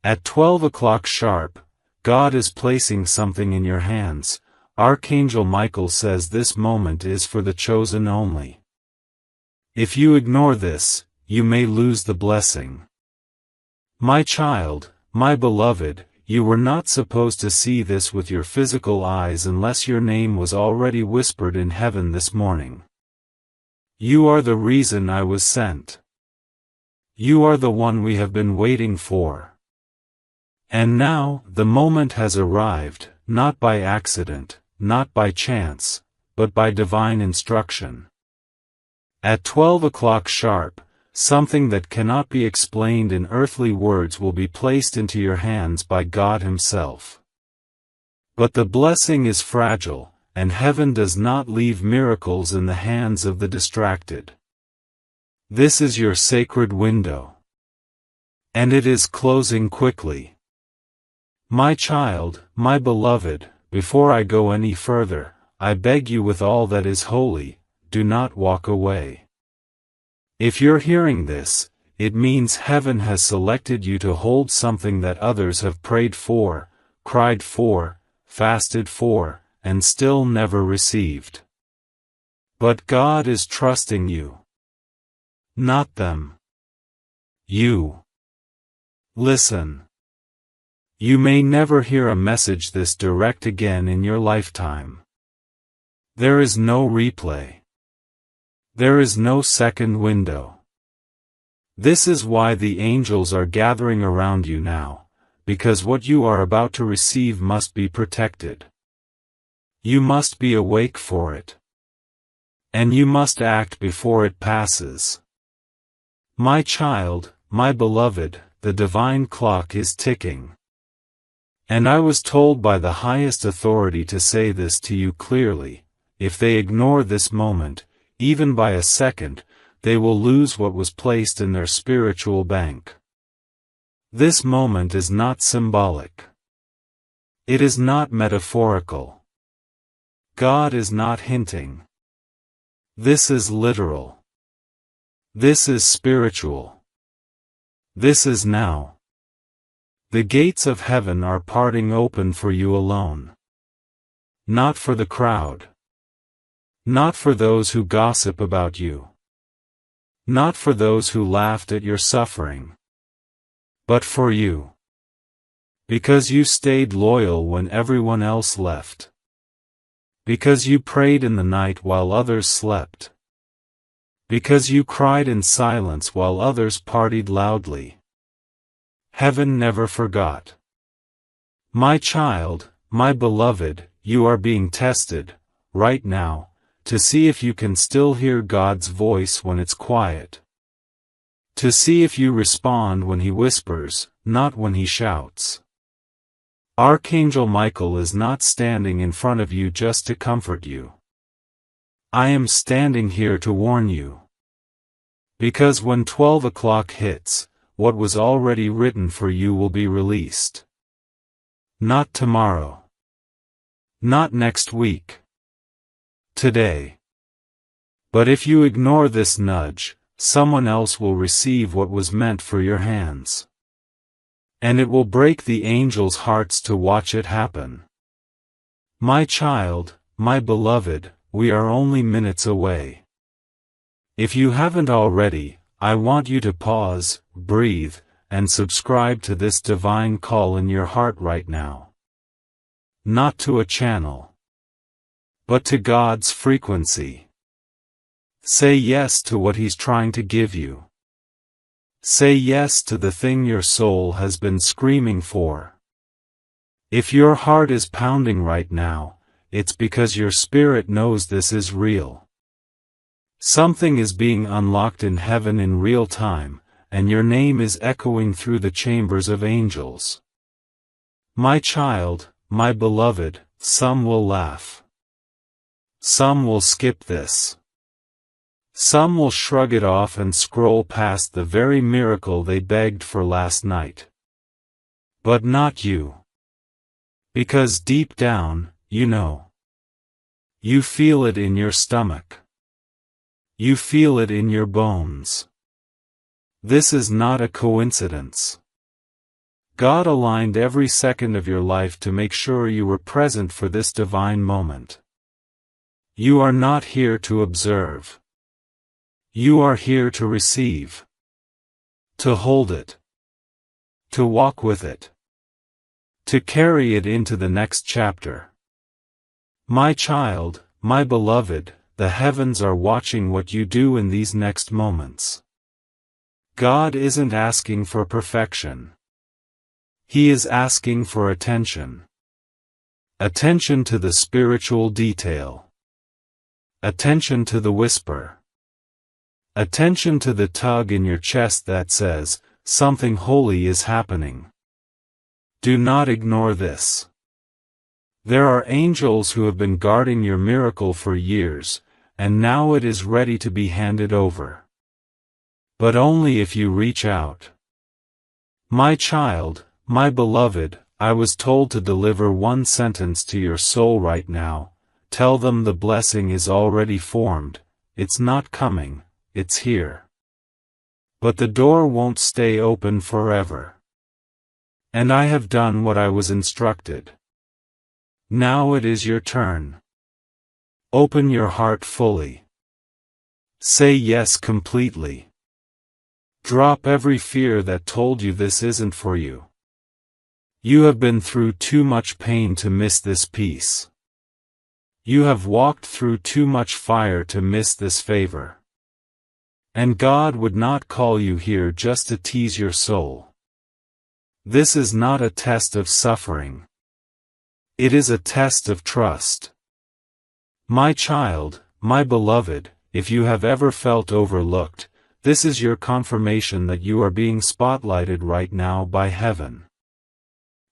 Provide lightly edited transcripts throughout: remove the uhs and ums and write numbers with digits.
At 12 o'clock sharp, God is placing something in your hands. Archangel Michael says this moment is for the chosen only. If you ignore this, you may lose the blessing. My child, my beloved, you were not supposed to see this with your physical eyes unless your name was already whispered in heaven this morning. You are the reason I was sent. You are the one we have been waiting for. And now, the moment has arrived, not by accident, not by chance, but by divine instruction. At 12 o'clock sharp, something that cannot be explained in earthly words will be placed into your hands by God Himself. But the blessing is fragile, and heaven does not leave miracles in the hands of the distracted. This is your sacred window. And it is closing quickly. My child, my beloved, before I go any further, I beg you with all that is holy, do not walk away. If you're hearing this, it means heaven has selected you to hold something that others have prayed for, cried for, fasted for, and still never received. But God is trusting you. Not them. You. Listen. You may never hear a message this direct again in your lifetime. There is no replay. There is no second window. This is why the angels are gathering around you now, because what you are about to receive must be protected. You must be awake for it. And you must act before it passes. My child, my beloved, the divine clock is ticking. And I was told by the highest authority to say this to you clearly: if they ignore this moment, even by a second, they will lose what was placed in their spiritual bank. This moment is not symbolic. It is not metaphorical. God is not hinting. This is literal. This is spiritual. This is now. The gates of heaven are parting open for you alone. Not for the crowd. Not for those who gossip about you. Not for those who laughed at your suffering. But for you. Because you stayed loyal when everyone else left. Because you prayed in the night while others slept. Because you cried in silence while others partied loudly. Heaven never forgot. My child, my beloved, you are being tested, right now, to see if you can still hear God's voice when it's quiet. To see if you respond when He whispers, not when He shouts. Archangel Michael is not standing in front of you just to comfort you. I am standing here to warn you. Because when 12 o'clock hits, what was already written for you will be released. Not tomorrow. Not next week. Today. But if you ignore this nudge, someone else will receive what was meant for your hands. And it will break the angels' hearts to watch it happen. My child, my beloved, we are only minutes away. If you haven't already, I want you to pause, breathe, and subscribe to this divine call in your heart right now. Not to a channel, but to God's frequency. Say yes to what He's trying to give you. Say yes to the thing your soul has been screaming for. If your heart is pounding right now, it's because your spirit knows this is real. Something is being unlocked in heaven in real time, and your name is echoing through the chambers of angels. My child, my beloved, some will laugh. Some will skip this. Some will shrug it off and scroll past the very miracle they begged for last night. But not you. Because deep down, you know. You feel it in your stomach. You feel it in your bones. This is not a coincidence. God aligned every second of your life to make sure you were present for this divine moment. You are not here to observe. You are here to receive. To hold it. To walk with it. To carry it into the next chapter. My child, my beloved, the heavens are watching what you do in these next moments. God isn't asking for perfection. He is asking for attention. Attention to the spiritual detail. Attention to the whisper. Attention to the tug in your chest that says, something holy is happening. Do not ignore this. There are angels who have been guarding your miracle for years, and now it is ready to be handed over. But only if you reach out. My child, my beloved, I was told to deliver one sentence to your soul right now. Tell them the blessing is already formed, it's not coming, it's here. But the door won't stay open forever. And I have done what I was instructed. Now it is your turn. Open your heart fully. Say yes completely. Drop every fear that told you this isn't for you. You have been through too much pain to miss this peace. You have walked through too much fire to miss this favor. And God would not call you here just to tease your soul. This is not a test of suffering. It is a test of trust. My child, my beloved, if you have ever felt overlooked, this is your confirmation that you are being spotlighted right now by heaven.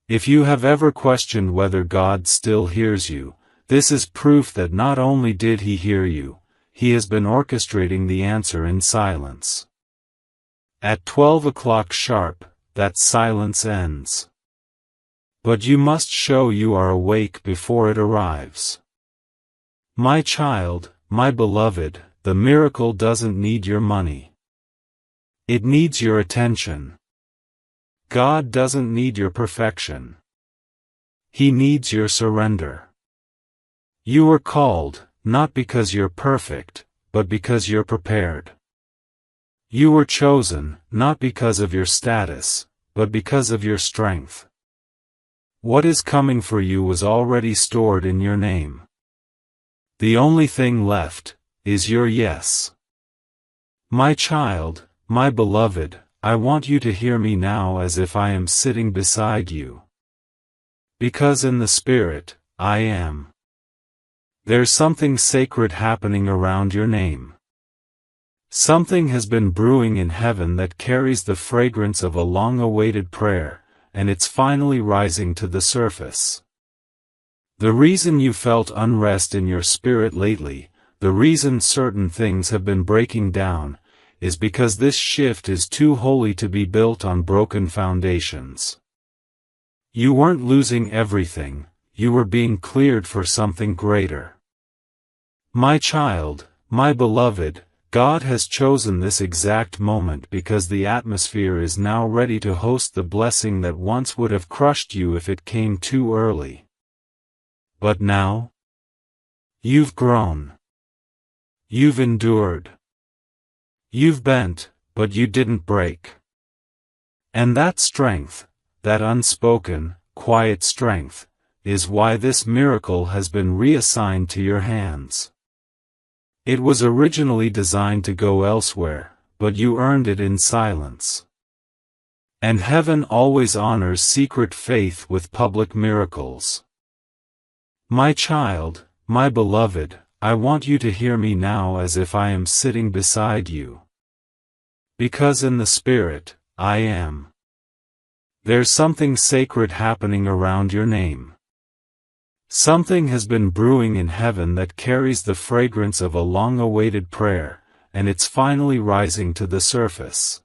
If you have ever questioned whether God still hears you, this is proof that not only did He hear you, He has been orchestrating the answer in silence. At 12 o'clock sharp, that silence ends. But you must show you are awake before it arrives. My child, my beloved, the miracle doesn't need your money. It needs your attention. God doesn't need your perfection. He needs your surrender. You were called, not because you're perfect, but because you're prepared. You were chosen, not because of your status, but because of your strength. What is coming for you was already stored in your name. The only thing left is your yes. My child, my beloved, I want you to hear me now as if I am sitting beside you. Because in the Spirit, I am. There's something sacred happening around your name. Something has been brewing in heaven that carries the fragrance of a long-awaited prayer, and it's finally rising to the surface. The reason you felt unrest in your spirit lately, the reason certain things have been breaking down, is because this shift is too holy to be built on broken foundations. You weren't losing everything, you were being cleared for something greater. My child, my beloved, God has chosen this exact moment because the atmosphere is now ready to host the blessing that once would have crushed you if it came too early. But now, you've grown. You've endured. You've bent, but you didn't break. And that strength, that unspoken, quiet strength, is why this miracle has been reassigned to your hands. It was originally designed to go elsewhere, but you earned it in silence. And heaven always honors secret faith with public miracles. My child, my beloved, I want you to hear me now as if I am sitting beside you. Because in the Spirit, I am. There's something sacred happening around your name. Something has been brewing in heaven that carries the fragrance of a long-awaited prayer, and it's finally rising to the surface.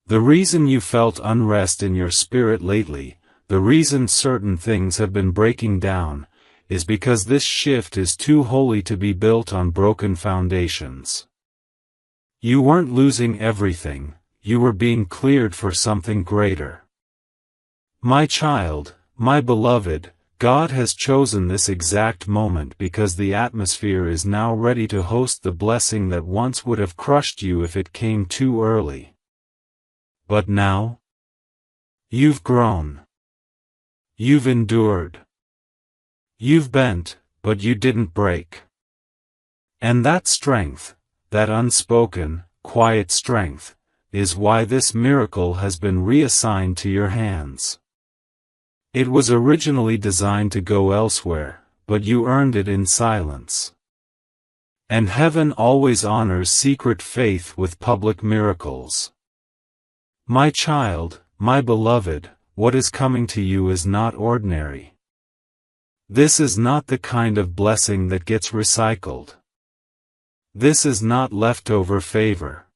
The reason you felt unrest in your spirit lately, the reason certain things have been breaking down, is because this shift is too holy to be built on broken foundations. You weren't losing everything, you were being cleared for something greater. My child, my beloved, God has chosen this exact moment because the atmosphere is now ready to host the blessing that once would have crushed you if it came too early. But now, you've grown. You've endured. You've bent, but you didn't break. And that strength, that unspoken, quiet strength, is why this miracle has been reassigned to your hands. It was originally designed to go elsewhere, but you earned it in silence. And heaven always honors secret faith with public miracles. My child, my beloved, what is coming to you is not ordinary. This is not the kind of blessing that gets recycled. This is not leftover favor.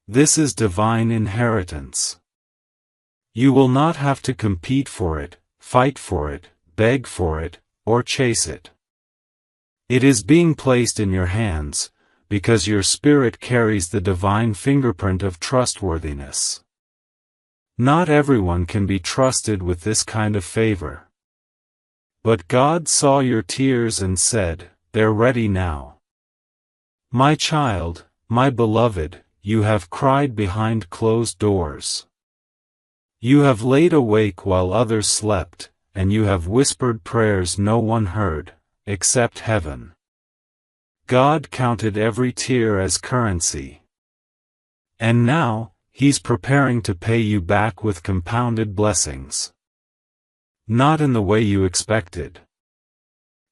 This is divine inheritance. You will not have to compete for it, fight for it, beg for it, or chase it. It is being placed in your hands, because your spirit carries the divine fingerprint of trustworthiness. Not everyone can be trusted with this kind of favor. But God saw your tears and said, "They're ready now." My child, my beloved, you have cried behind closed doors. You have laid awake while others slept, and you have whispered prayers no one heard, except heaven. God counted every tear as currency. And now, He's preparing to pay you back with compounded blessings. Not in the way you expected,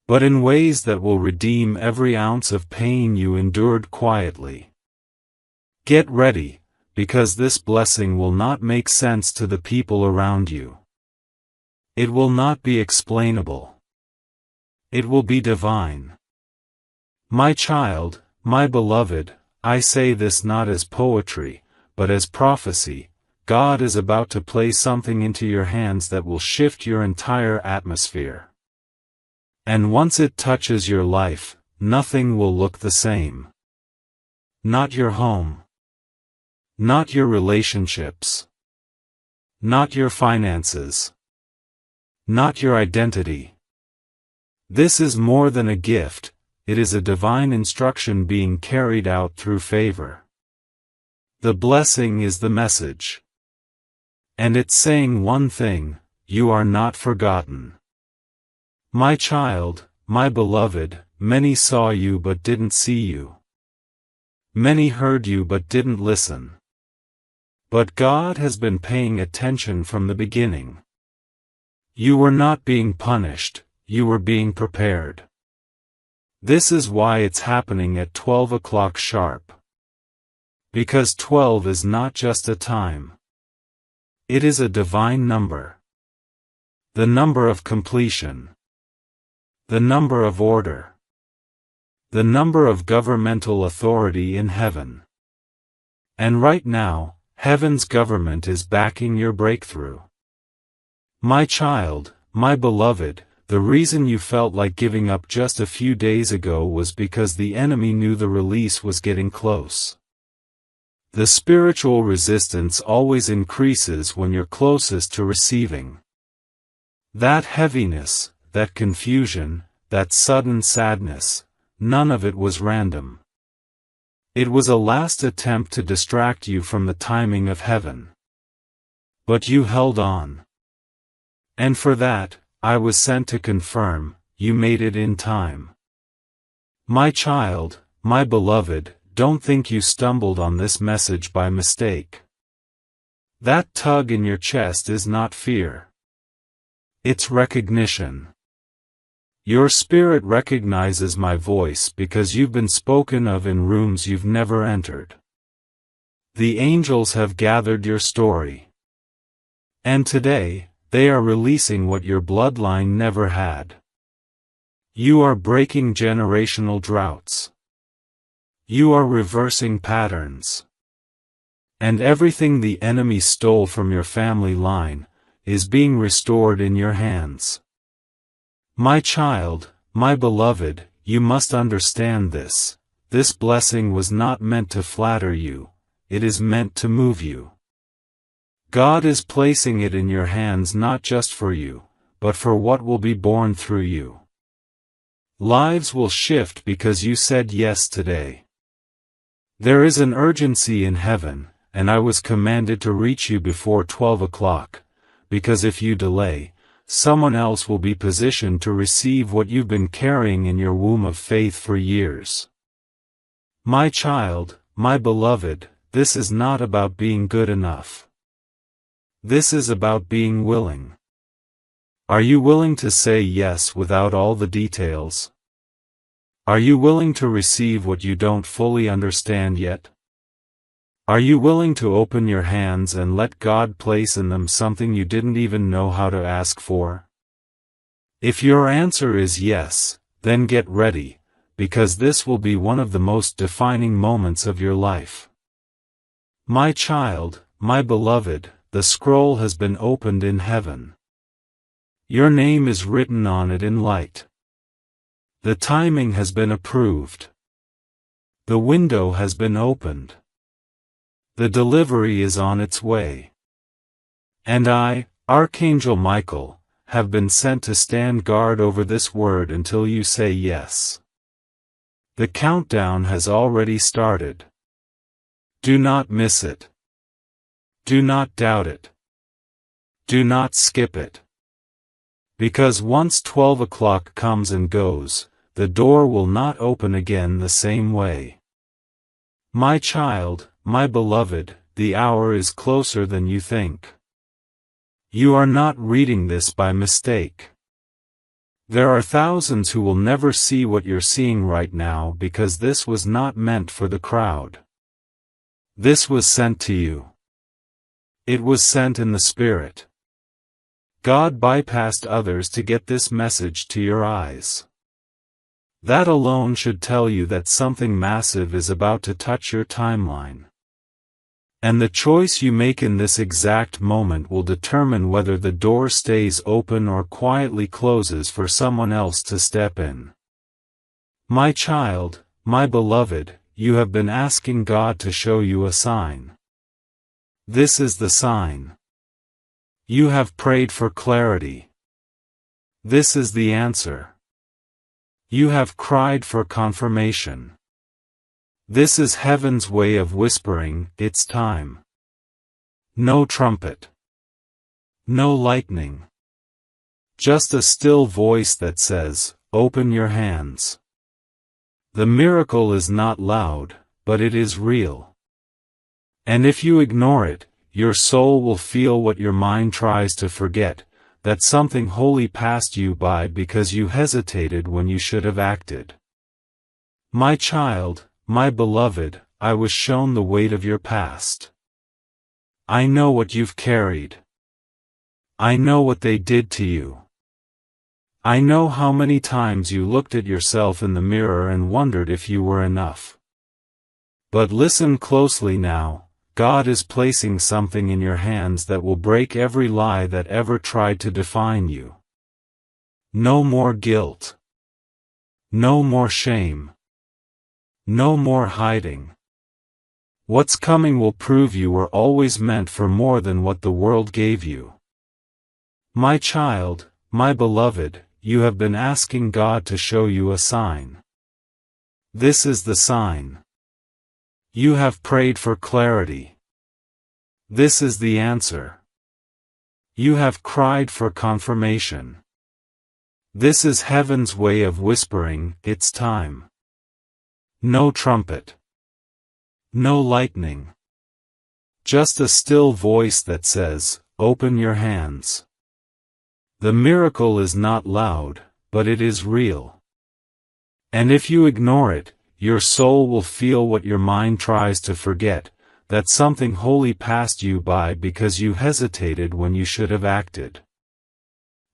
but in ways that will redeem every ounce of pain you endured quietly. Get ready, because this blessing will not make sense to the people around you. It will not be explainable. It will be divine. My child, my beloved, I say this not as poetry, but as prophecy. God is about to place something into your hands that will shift your entire atmosphere. And once it touches your life, nothing will look the same. Not your home. Not your relationships. Not your finances. Not your identity. This is more than a gift, it is a divine instruction being carried out through favor. The blessing is the message. And it's saying one thing: you are not forgotten. My child, my beloved, many saw you but didn't see you. Many heard you but didn't listen. But God has been paying attention from the beginning. You were not being punished, you were being prepared. This is why it's happening at 12 o'clock sharp. Because 12 is not just a time. It is a divine number. The number of completion. The number of order. The number of governmental authority in heaven. And right now, heaven's government is backing your breakthrough. My child, my beloved, the reason you felt like giving up just a few days ago was because the enemy knew the release was getting close. The spiritual resistance always increases when you're closest to receiving. That heaviness, that confusion, that sudden sadness, none of it was random. It was a last attempt to distract you from the timing of heaven. But you held on. And for that, I was sent to confirm, you made it in time. My child, my beloved, don't think you stumbled on this message by mistake. That tug in your chest is not fear. It's recognition. Your spirit recognizes my voice because you've been spoken of in rooms you've never entered. The angels have gathered your story. And today, they are releasing what your bloodline never had. You are breaking generational droughts. You are reversing patterns. And everything the enemy stole from your family line is being restored in your hands. My child, my beloved, you must understand this. This blessing was not meant to flatter you, it is meant to move you. God is placing it in your hands not just for you, but for what will be born through you. Lives will shift because you said yes today. There is an urgency in heaven, and I was commanded to reach you before 12 o'clock, because if you delay, someone else will be positioned to receive what you've been carrying in your womb of faith for years. My child, my beloved, this is not about being good enough. This is about being willing. Are you willing to say yes without all the details? Are you willing to receive what you don't fully understand yet? Are you willing to open your hands and let God place in them something you didn't even know how to ask for? If your answer is yes, then get ready, because this will be one of the most defining moments of your life. My child, my beloved, the scroll has been opened in heaven. Your name is written on it in light. The timing has been approved. The window has been opened. The delivery is on its way. And I, Archangel Michael, have been sent to stand guard over this word until you say yes. The countdown has already started. Do not miss it. Do not doubt it. Do not skip it. Because once 12 o'clock comes and goes, the door will not open again the same way. My child, my beloved, the hour is closer than you think. You are not reading this by mistake. There are thousands who will never see what you're seeing right now because this was not meant for the crowd. This was sent to you. It was sent in the Spirit. God bypassed others to get this message to your eyes. That alone should tell you that something massive is about to touch your timeline. And the choice you make in this exact moment will determine whether the door stays open or quietly closes for someone else to step in. My child, my beloved, you have been asking God to show you a sign. This is the sign. You have prayed for clarity. This is the answer. You have cried for confirmation. This is heaven's way of whispering, it's time. No trumpet. No lightning. Just a still voice that says, open your hands. The miracle is not loud, but it is real. And if you ignore it, your soul will feel what your mind tries to forget, that something holy passed you by because you hesitated when you should have acted. My child, my beloved, I was shown the weight of your past. I know what you've carried. I know what they did to you. I know how many times you looked at yourself in the mirror and wondered if you were enough. But listen closely now. God is placing something in your hands that will break every lie that ever tried to define you. No more guilt. No more shame. No more hiding. What's coming will prove you were always meant for more than what the world gave you. My child, my beloved, you have been asking God to show you a sign. This is the sign. You have prayed for clarity. This is the answer. You have cried for confirmation. This is heaven's way of whispering, it's time. No trumpet. No lightning. Just a still voice that says, open your hands. The miracle is not loud, but it is real. And if you ignore it, your soul will feel what your mind tries to forget, that something holy passed you by because you hesitated when you should have acted.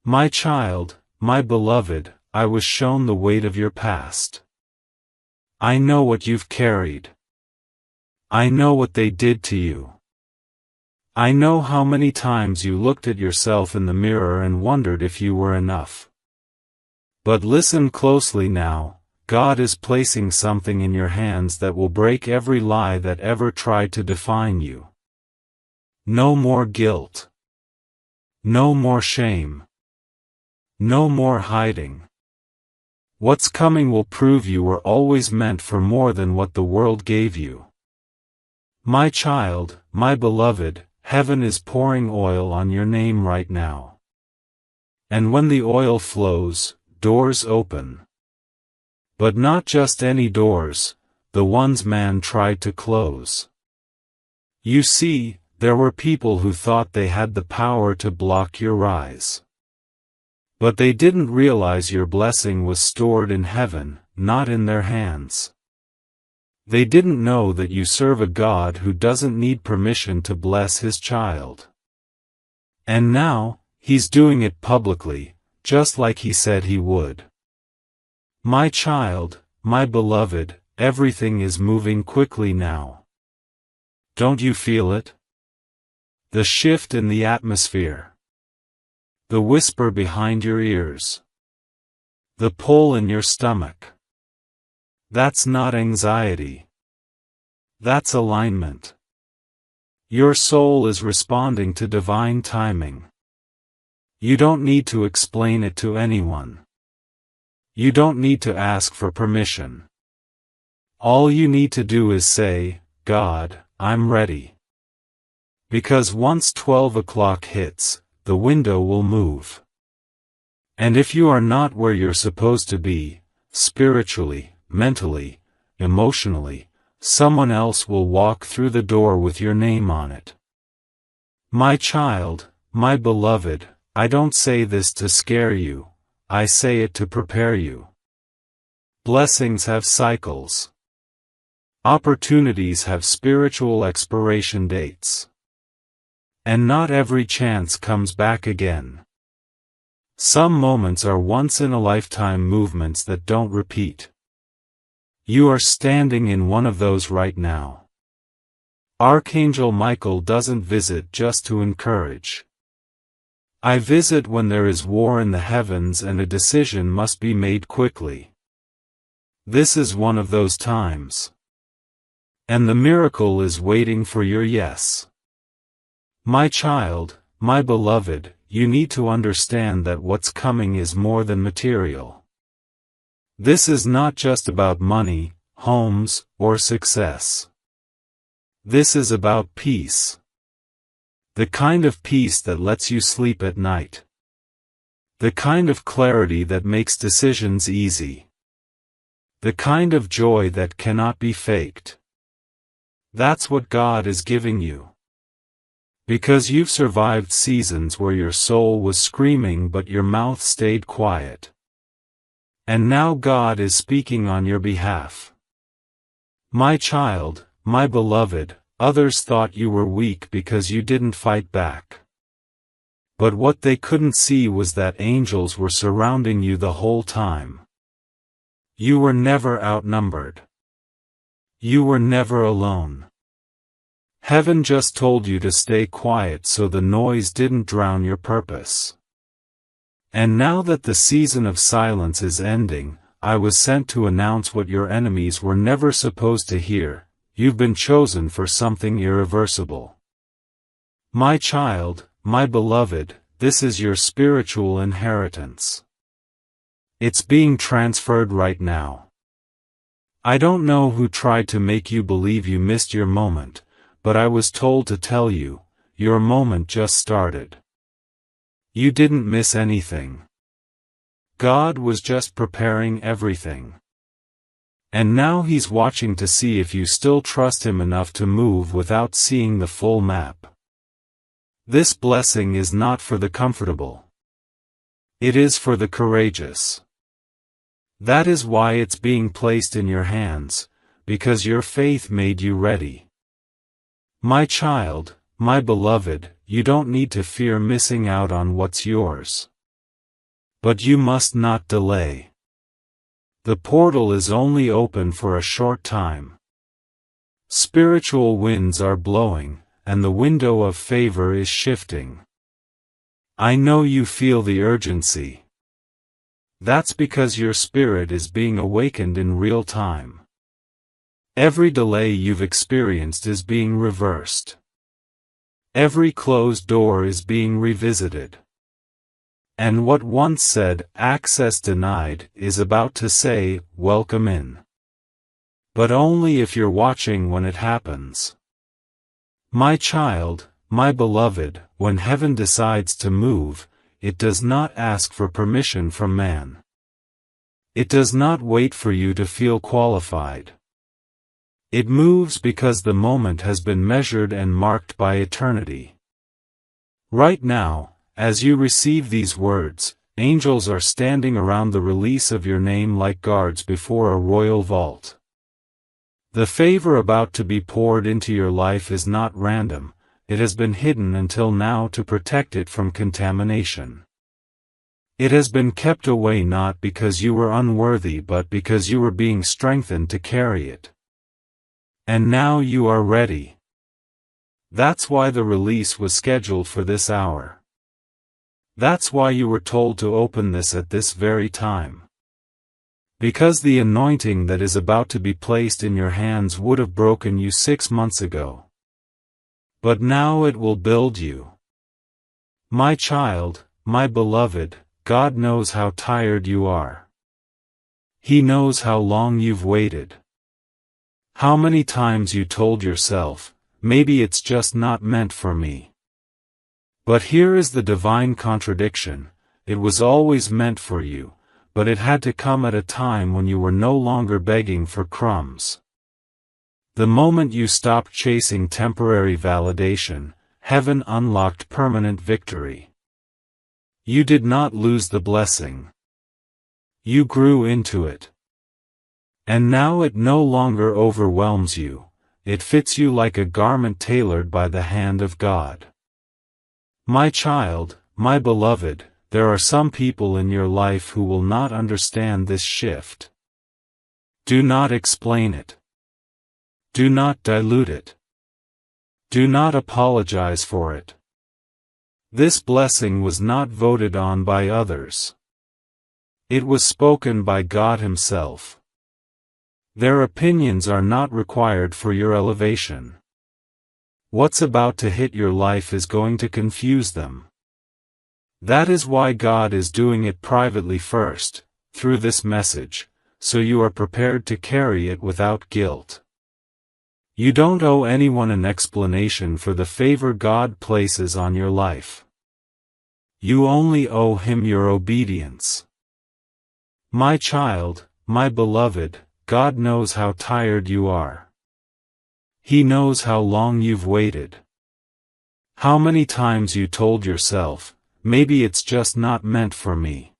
My child, my beloved, I was shown the weight of your past. I know what you've carried. I know what they did to you. I know how many times you looked at yourself in the mirror and wondered if you were enough. But listen closely now. God is placing something in your hands that will break every lie that ever tried to define you. No more guilt. No more shame. No more hiding. What's coming will prove you were always meant for more than what the world gave you. My child, my beloved, heaven is pouring oil on your name right now. And when the oil flows, doors open. But not just any doors, the ones man tried to close. You see, there were people who thought they had the power to block your rise. But they didn't realize your blessing was stored in heaven, not in their hands. They didn't know that you serve a God who doesn't need permission to bless his child. And now, he's doing it publicly, just like he said he would. My child, my beloved, everything is moving quickly now. Don't you feel it? The shift in the atmosphere. The whisper behind your ears. The pull in your stomach. That's not anxiety. That's alignment. Your soul is responding to divine timing. You don't need to explain it to anyone. You don't need to ask for permission. All you need to do is say, God, I'm ready. Because once 12 o'clock hits, the window will move. And if you are not where you're supposed to be, spiritually, mentally, emotionally, someone else will walk through the door with your name on it. My child, my beloved, I don't say this to scare you, I say it to prepare you. Blessings have cycles. Opportunities have spiritual expiration dates. And not every chance comes back again. Some moments are once-in-a-lifetime movements that don't repeat. You are standing in one of those right now. Archangel Michael doesn't visit just to encourage. I visit when there is war in the heavens and a decision must be made quickly. This is one of those times. And the miracle is waiting for your yes. My child, my beloved, you need to understand that what's coming is more than material. This is not just about money, homes, or success. This is about peace. The kind of peace that lets you sleep at night. The kind of clarity that makes decisions easy. The kind of joy that cannot be faked. That's what God is giving you. Because you've survived seasons where your soul was screaming but your mouth stayed quiet. And now God is speaking on your behalf. My child, my beloved, others thought you were weak because you didn't fight back. But what they couldn't see was that angels were surrounding you the whole time. You were never outnumbered. You were never alone. Heaven just told you to stay quiet so the noise didn't drown your purpose. And now that the season of silence is ending, I was sent to announce what your enemies were never supposed to hear: you've been chosen for something irreversible. My child, my beloved, this is your spiritual inheritance. It's being transferred right now. I don't know who tried to make you believe you missed your moment, but I was told to tell you, your moment just started. You didn't miss anything. God was just preparing everything. And now He's watching to see if you still trust Him enough to move without seeing the full map. This blessing is not for the comfortable. It is for the courageous. That is why it's being placed in your hands, because your faith made you ready. My child, my beloved, you don't need to fear missing out on what's yours. But you must not delay. The portal is only open for a short time. Spiritual winds are blowing, and the window of favor is shifting. I know you feel the urgency. That's because your spirit is being awakened in real time. Every delay you've experienced is being reversed. Every closed door is being revisited. And what once said, "Access denied," is about to say, "Welcome in." But only if you're watching when it happens. My child, my beloved, when heaven decides to move, it does not ask for permission from man. It does not wait for you to feel qualified. It moves because the moment has been measured and marked by eternity. Right now, as you receive these words, angels are standing around the release of your name like guards before a royal vault. The favor about to be poured into your life is not random, it has been hidden until now to protect it from contamination. It has been kept away not because you were unworthy but because you were being strengthened to carry it. And now you are ready. That's why the release was scheduled for this hour. That's why you were told to open this at this very time. Because the anointing that is about to be placed in your hands would have broken you 6 months ago. But now it will build you. My child, my beloved, God knows how tired you are. He knows how long you've waited. How many times you told yourself, "Maybe it's just not meant for me." But here is the divine contradiction: it was always meant for you, but it had to come at a time when you were no longer begging for crumbs. The moment you stopped chasing temporary validation, heaven unlocked permanent victory. You did not lose the blessing. You grew into it. And now it no longer overwhelms you, it fits you like a garment tailored by the hand of God. My child, my beloved, there are some people in your life who will not understand this shift. Do not explain it. Do not dilute it. Do not apologize for it. This blessing was not voted on by others. It was spoken by God Himself. Their opinions are not required for your elevation. What's about to hit your life is going to confuse them. That is why God is doing it privately first, through this message, so you are prepared to carry it without guilt. You don't owe anyone an explanation for the favor God places on your life. You only owe Him your obedience. My child, my beloved, God knows how tired you are. He knows how long you've waited. How many times you told yourself, "Maybe it's just not meant for me."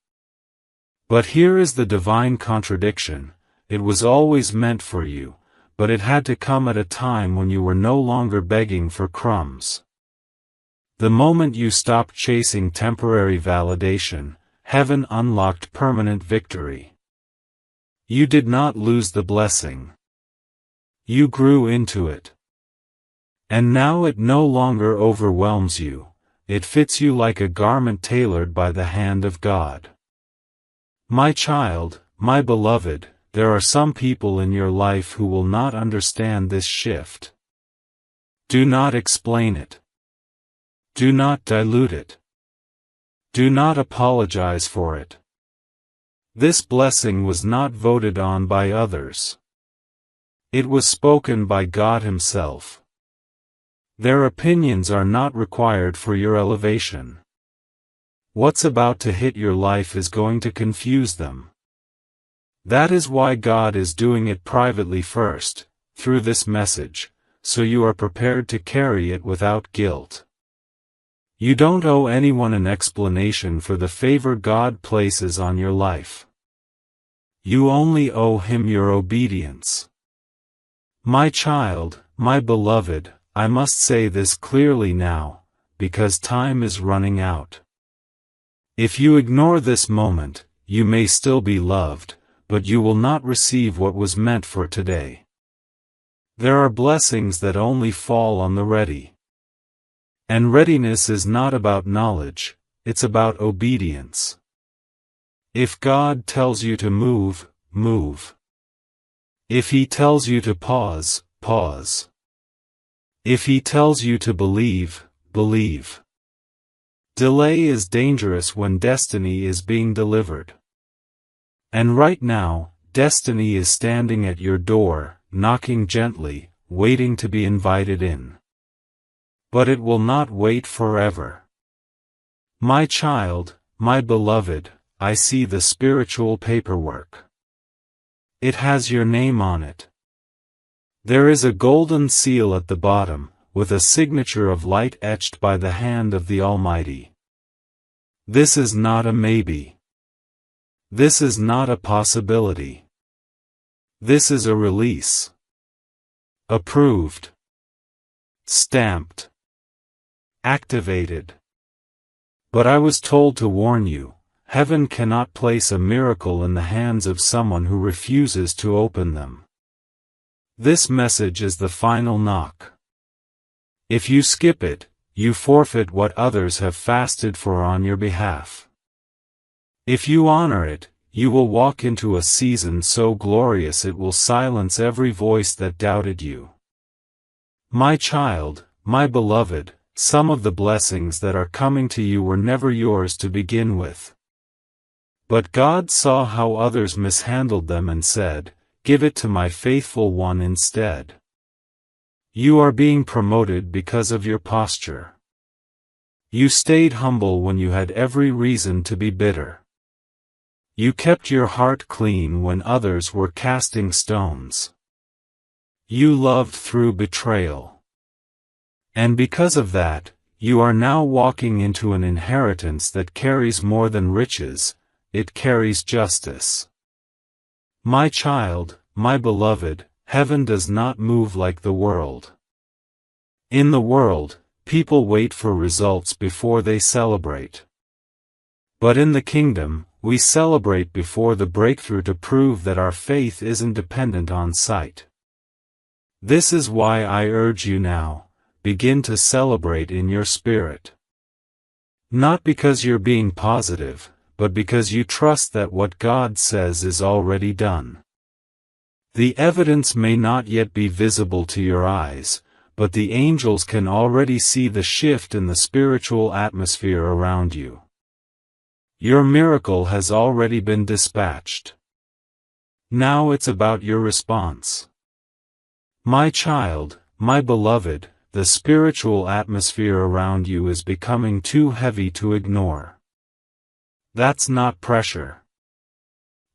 But here is the divine contradiction: it was always meant for you, but it had to come at a time when you were no longer begging for crumbs. The moment you stopped chasing temporary validation, heaven unlocked permanent victory. You did not lose the blessing. You grew into it. And now it no longer overwhelms you, it fits you like a garment tailored by the hand of God. My child, my beloved, there are some people in your life who will not understand this shift. Do not explain it. Do not dilute it. Do not apologize for it. This blessing was not voted on by others. It was spoken by God Himself. Their opinions are not required for your elevation. What's about to hit your life is going to confuse them. That is why God is doing it privately first, through this message, so you are prepared to carry it without guilt. You don't owe anyone an explanation for the favor God places on your life. You only owe Him your obedience. My child, my beloved, I must say this clearly now, because time is running out. If you ignore this moment, you may still be loved, but you will not receive what was meant for today. There are blessings that only fall on the ready. And readiness is not about knowledge, it's about obedience. If God tells you to move, move. If He tells you to pause, pause. If He tells you to believe, believe. Delay is dangerous when destiny is being delivered. And right now, destiny is standing at your door, knocking gently, waiting to be invited in. But it will not wait forever. My child, my beloved, I see the spiritual paperwork. It has your name on it. There is a golden seal at the bottom, with a signature of light etched by the hand of the Almighty. This is not a maybe. This is not a possibility. This is a release. Approved. Stamped. Activated. But I was told to warn you, heaven cannot place a miracle in the hands of someone who refuses to open them. This message is the final knock. If you skip it, you forfeit what others have fasted for on your behalf. If you honor it, you will walk into a season so glorious it will silence every voice that doubted you. My child, my beloved, some of the blessings that are coming to you were never yours to begin with. But God saw how others mishandled them and said, "Give it to my faithful one instead." You are being promoted because of your posture. You stayed humble when you had every reason to be bitter. You kept your heart clean when others were casting stones. You loved through betrayal. And because of that, you are now walking into an inheritance that carries more than riches, it carries justice. My child, my beloved, heaven does not move like the world. In the world, people wait for results before they celebrate. But in the kingdom, we celebrate before the breakthrough to prove that our faith isn't dependent on sight. This is why I urge you now, begin to celebrate in your spirit. Not because you're being positive, but because you trust that what God says is already done. The evidence may not yet be visible to your eyes, but the angels can already see the shift in the spiritual atmosphere around you. Your miracle has already been dispatched. Now it's about your response. My child, my beloved, the spiritual atmosphere around you is becoming too heavy to ignore. That's not pressure.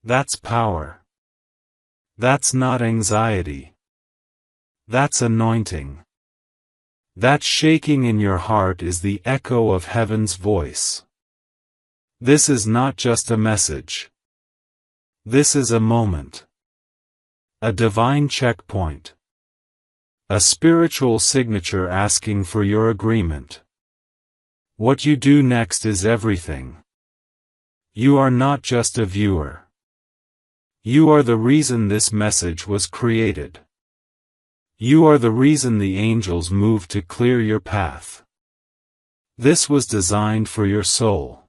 That's power. That's not anxiety. That's anointing. That shaking in your heart is the echo of heaven's voice. This is not just a message. This is a moment. A divine checkpoint. A spiritual signature asking for your agreement. What you do next is everything. You are not just a viewer. You are the reason this message was created. You are the reason the angels moved to clear your path. This was designed for your soul.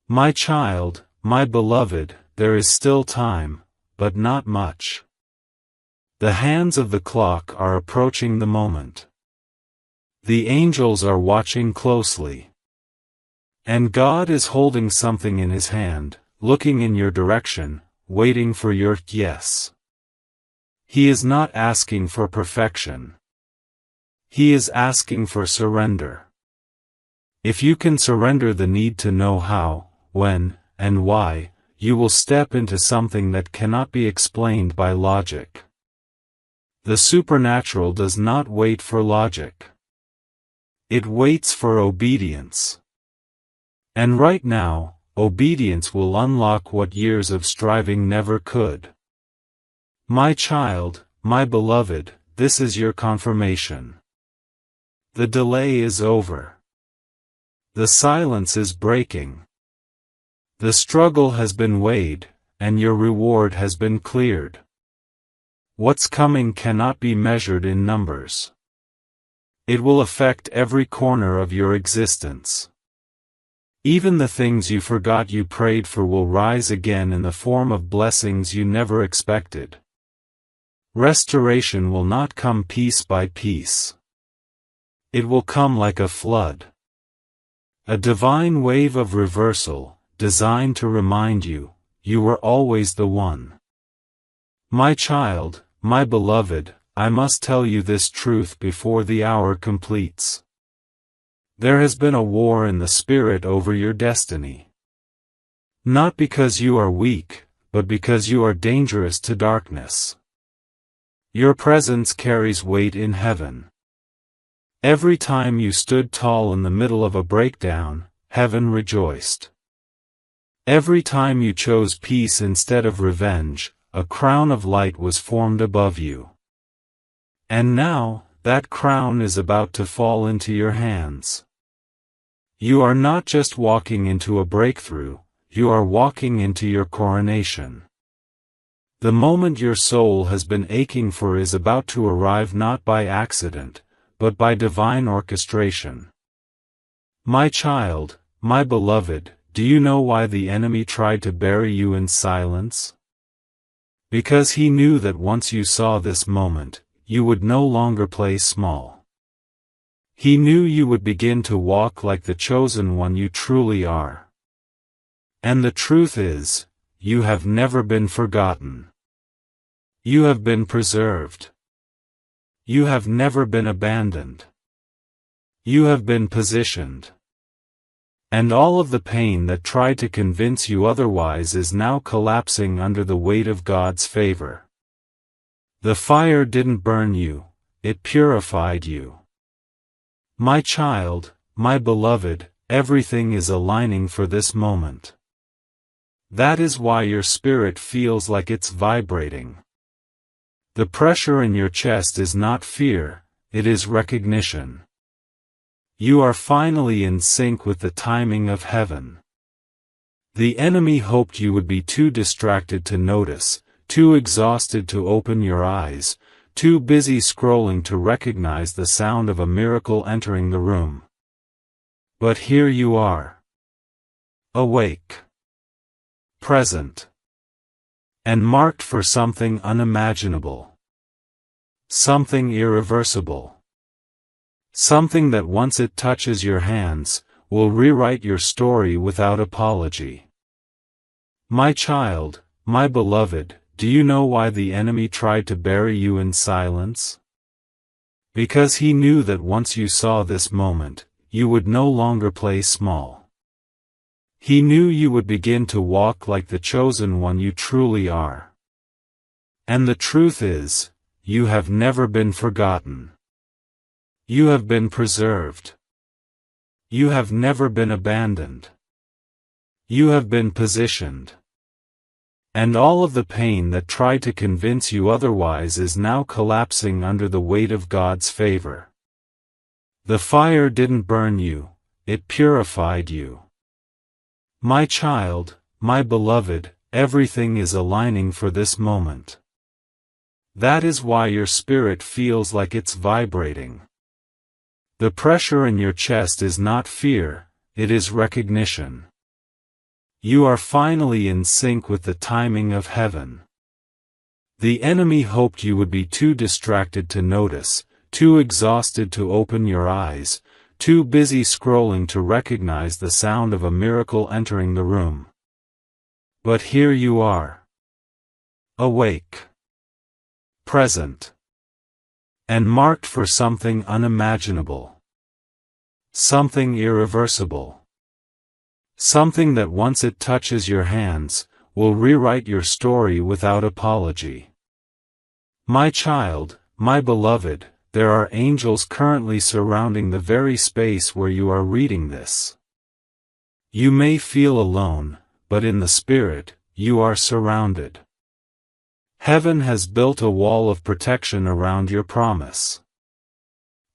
My child, my beloved, there is still time, but not much. The hands of the clock are approaching the moment. The angels are watching closely. And God is holding something in His hand, looking in your direction, waiting for your yes. He is not asking for perfection. He is asking for surrender. If you can surrender the need to know how, when, and why, you will step into something that cannot be explained by logic. The supernatural does not wait for logic. It waits for obedience. And right now, obedience will unlock what years of striving never could. My child, my beloved, this is your confirmation. The delay is over. The silence is breaking. The struggle has been weighed, and your reward has been cleared. What's coming cannot be measured in numbers. It will affect every corner of your existence. Even the things you forgot you prayed for will rise again in the form of blessings you never expected. Restoration will not come piece by piece. It will come like a flood. A divine wave of reversal, designed to remind you, you were always the one. My child, my beloved, I must tell you this truth before the hour completes. There has been a war in the spirit over your destiny. Not because you are weak, but because you are dangerous to darkness. Your presence carries weight in heaven. Every time you stood tall in the middle of a breakdown, heaven rejoiced. Every time you chose peace instead of revenge, a crown of light was formed above you. And now, that crown is about to fall into your hands. You are not just walking into a breakthrough, you are walking into your coronation. The moment your soul has been aching for is about to arrive, not by accident, but by divine orchestration. My child, my beloved, do you know why the enemy tried to bury you in silence? Because he knew that once you saw this moment, you would no longer play small. He knew you would begin to walk like the chosen one you truly are. And the truth is, you have never been forgotten. You have been preserved. You have never been abandoned. You have been positioned. And all of the pain that tried to convince you otherwise is now collapsing under the weight of God's favor. The fire didn't burn you, it purified you. My child, my beloved, everything is aligning for this moment. That is why your spirit feels like it's vibrating. The pressure in your chest is not fear, it is recognition. You are finally in sync with the timing of heaven. The enemy hoped you would be too distracted to notice, too exhausted to open your eyes, too busy scrolling to recognize the sound of a miracle entering the room. But here you are. Awake. Present. And marked for something unimaginable. Something irreversible. Something that once it touches your hands, will rewrite your story without apology. My child, my beloved, do you know why the enemy tried to bury you in silence? Because he knew that once you saw this moment, you would no longer play small. He knew you would begin to walk like the chosen one you truly are. And the truth is, you have never been forgotten. You have been preserved. You have never been abandoned. You have been positioned. And all of the pain that tried to convince you otherwise is now collapsing under the weight of God's favor. The fire didn't burn you, it purified you. My child, my beloved, everything is aligning for this moment. That is why your spirit feels like it's vibrating. The pressure in your chest is not fear, it is recognition. You are finally in sync with the timing of heaven. The enemy hoped you would be too distracted to notice, too exhausted to open your eyes, too busy scrolling to recognize the sound of a miracle entering the room. But here you are. Awake. Present. And marked for something unimaginable. Something irreversible. Something that once it touches your hands, will rewrite your story without apology. My child, my beloved, there are angels currently surrounding the very space where you are reading this. You may feel alone, but in the spirit, you are surrounded. Heaven has built a wall of protection around your promise.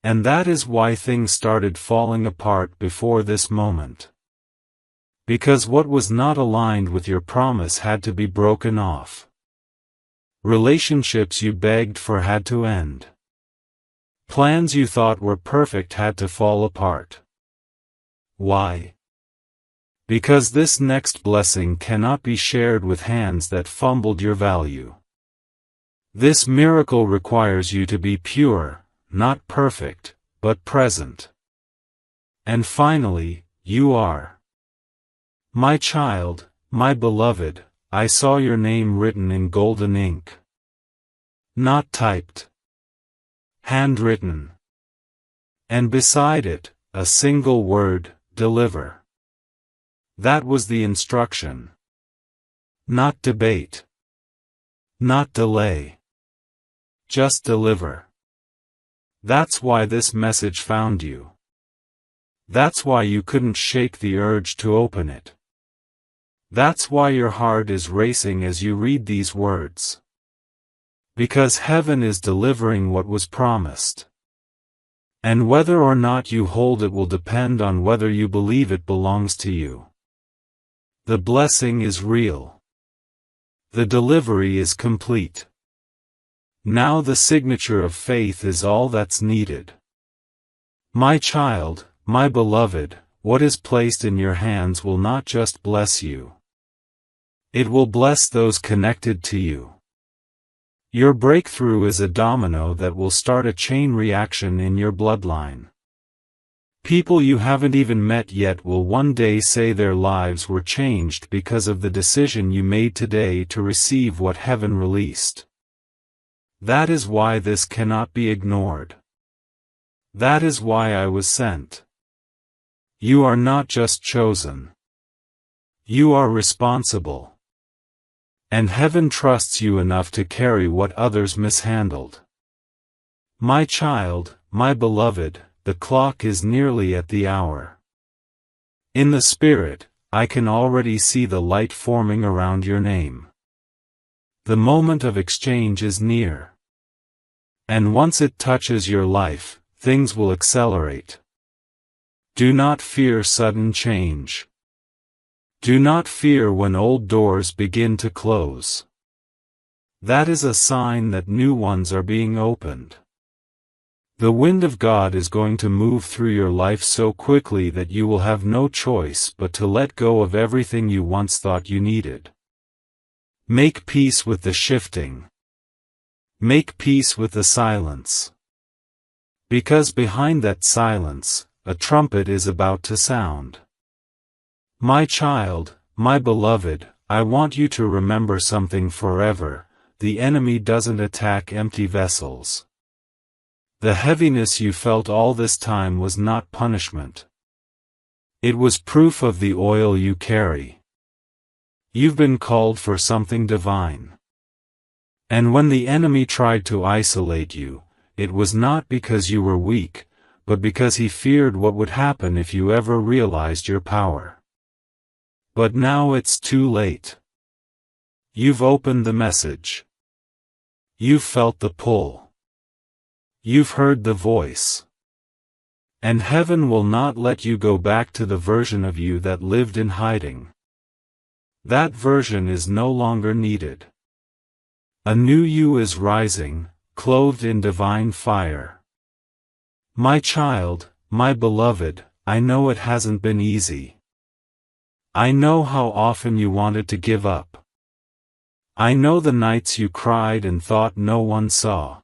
And that is why things started falling apart before this moment. Because what was not aligned with your promise had to be broken off. Relationships you begged for had to end. Plans you thought were perfect had to fall apart. Why? Because this next blessing cannot be shared with hands that fumbled your value. This miracle requires you to be pure, not perfect, but present. And finally, you are. My child, my beloved, I saw your name written in golden ink. Not typed. Handwritten. And beside it, a single word, deliver. That was the instruction. Not debate. Not delay. Just deliver. That's why this message found you. That's why you couldn't shake the urge to open it. That's why your heart is racing as you read these words. Because heaven is delivering what was promised. And whether or not you hold it will depend on whether you believe it belongs to you. The blessing is real. The delivery is complete. Now the signature of faith is all that's needed. My child, my beloved, what is placed in your hands will not just bless you. It will bless those connected to you. Your breakthrough is a domino that will start a chain reaction in your bloodline. People you haven't even met yet will one day say their lives were changed because of the decision you made today to receive what heaven released. That is why this cannot be ignored. That is why I was sent. You are not just chosen. You are responsible. And heaven trusts you enough to carry what others mishandled. My child, my beloved, the clock is nearly at the hour. In the spirit, I can already see the light forming around your name. The moment of exchange is near. And once it touches your life, things will accelerate. Do not fear sudden change. Do not fear when old doors begin to close. That is a sign that new ones are being opened. The wind of God is going to move through your life so quickly that you will have no choice but to let go of everything you once thought you needed. Make peace with the shifting. Make peace with the silence. Because behind that silence, a trumpet is about to sound. My child, my beloved, I want you to remember something forever: the enemy doesn't attack empty vessels. The heaviness you felt all this time was not punishment. It was proof of the oil you carry. You've been called for something divine. And when the enemy tried to isolate you, it was not because you were weak, but because he feared what would happen if you ever realized your power. But now it's too late. You've opened the message. You've felt the pull. You've heard the voice. And heaven will not let you go back to the version of you that lived in hiding. That version is no longer needed. A new you is rising, clothed in divine fire. My child, my beloved, I know it hasn't been easy. I know how often you wanted to give up. I know the nights you cried and thought no one saw.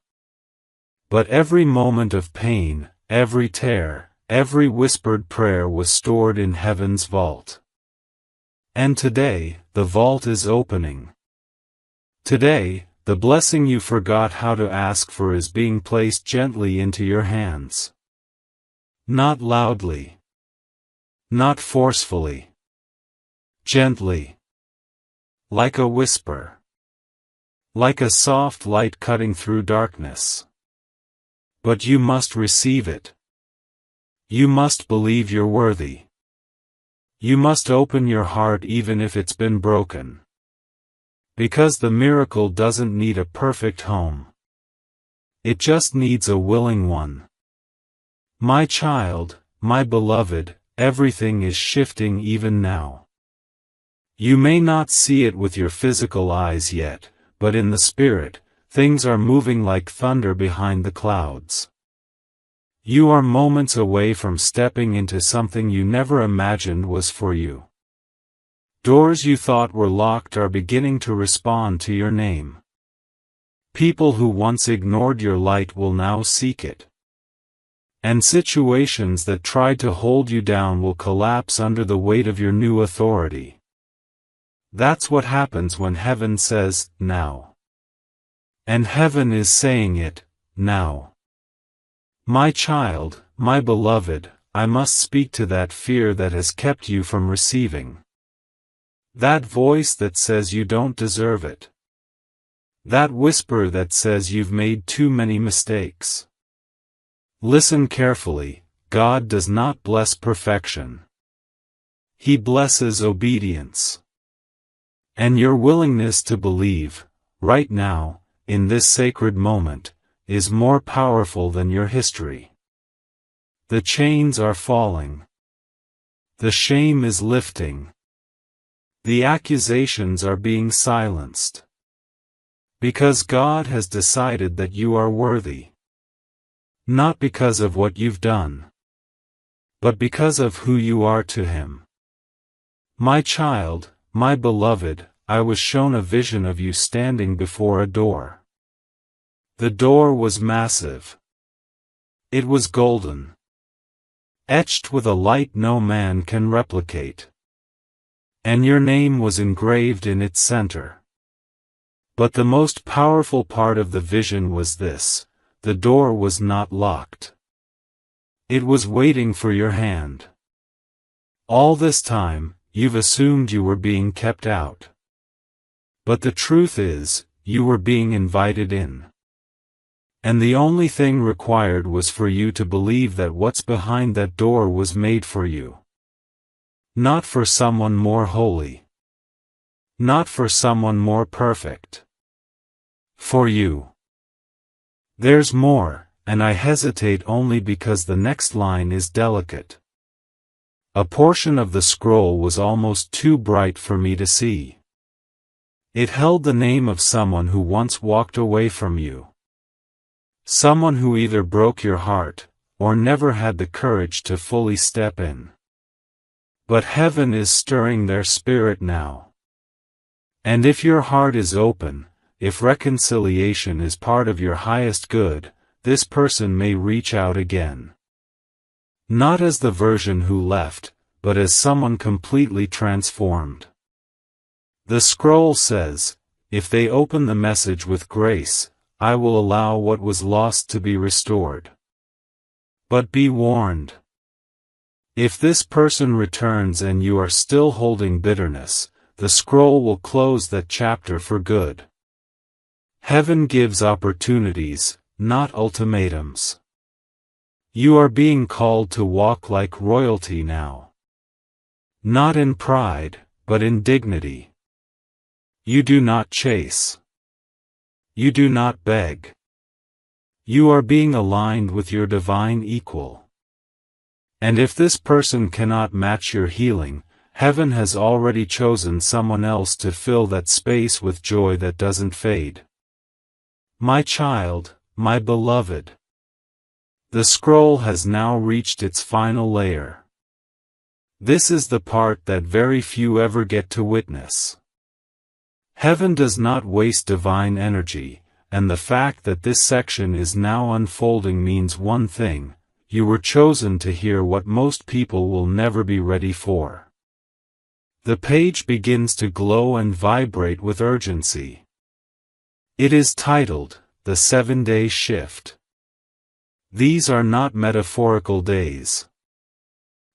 But every moment of pain, every tear, every whispered prayer was stored in heaven's vault. And today, the vault is opening. Today, the blessing you forgot how to ask for is being placed gently into your hands. Not loudly. Not forcefully. Gently. Like a whisper. Like a soft light cutting through darkness. But you must receive it. You must believe you're worthy. You must open your heart even if it's been broken. Because the miracle doesn't need a perfect home. It just needs a willing one. My child, my beloved, everything is shifting even now. You may not see it with your physical eyes yet, but in the spirit, things are moving like thunder behind the clouds. You are moments away from stepping into something you never imagined was for you. Doors you thought were locked are beginning to respond to your name. People who once ignored your light will now seek it. And situations that tried to hold you down will collapse under the weight of your new authority. That's what happens when heaven says, now. And heaven is saying it, now. My child, my beloved, I must speak to that fear that has kept you from receiving. That voice that says you don't deserve it. That whisper that says you've made too many mistakes. Listen carefully, God does not bless perfection. He blesses obedience. And your willingness to believe, right now, in this sacred moment, is more powerful than your history. The chains are falling. The shame is lifting. The accusations are being silenced. Because God has decided that you are worthy. Not because of what you've done, but because of who you are to Him. My child, my beloved, I was shown a vision of you standing before a door. The door was massive. It was golden. Etched with a light no man can replicate. And your name was engraved in its center. But the most powerful part of the vision was this: the door was not locked. It was waiting for your hand. All this time, you've assumed you were being kept out. But the truth is, you were being invited in. And the only thing required was for you to believe that what's behind that door was made for you. Not for someone more holy. Not for someone more perfect. For you. There's more, and I hesitate only because the next line is delicate. A portion of the scroll was almost too bright for me to see. It held the name of someone who once walked away from you. Someone who either broke your heart, or never had the courage to fully step in. But heaven is stirring their spirit now. And if your heart is open, if reconciliation is part of your highest good, this person may reach out again. Not as the version who left, but as someone completely transformed. The scroll says, if they open the message with grace, I will allow what was lost to be restored. But be warned. If this person returns and you are still holding bitterness, the scroll will close that chapter for good. Heaven gives opportunities, not ultimatums. You are being called to walk like royalty now. Not in pride, but in dignity. You do not chase. You do not beg. You are being aligned with your divine equal. And if this person cannot match your healing, heaven has already chosen someone else to fill that space with joy that doesn't fade. My child, my beloved. The scroll has now reached its final layer. This is the part that very few ever get to witness. Heaven does not waste divine energy, and the fact that this section is now unfolding means one thing: you were chosen to hear what most people will never be ready for. The page begins to glow and vibrate with urgency. It is titled, The 7-Day Shift. These are not metaphorical days.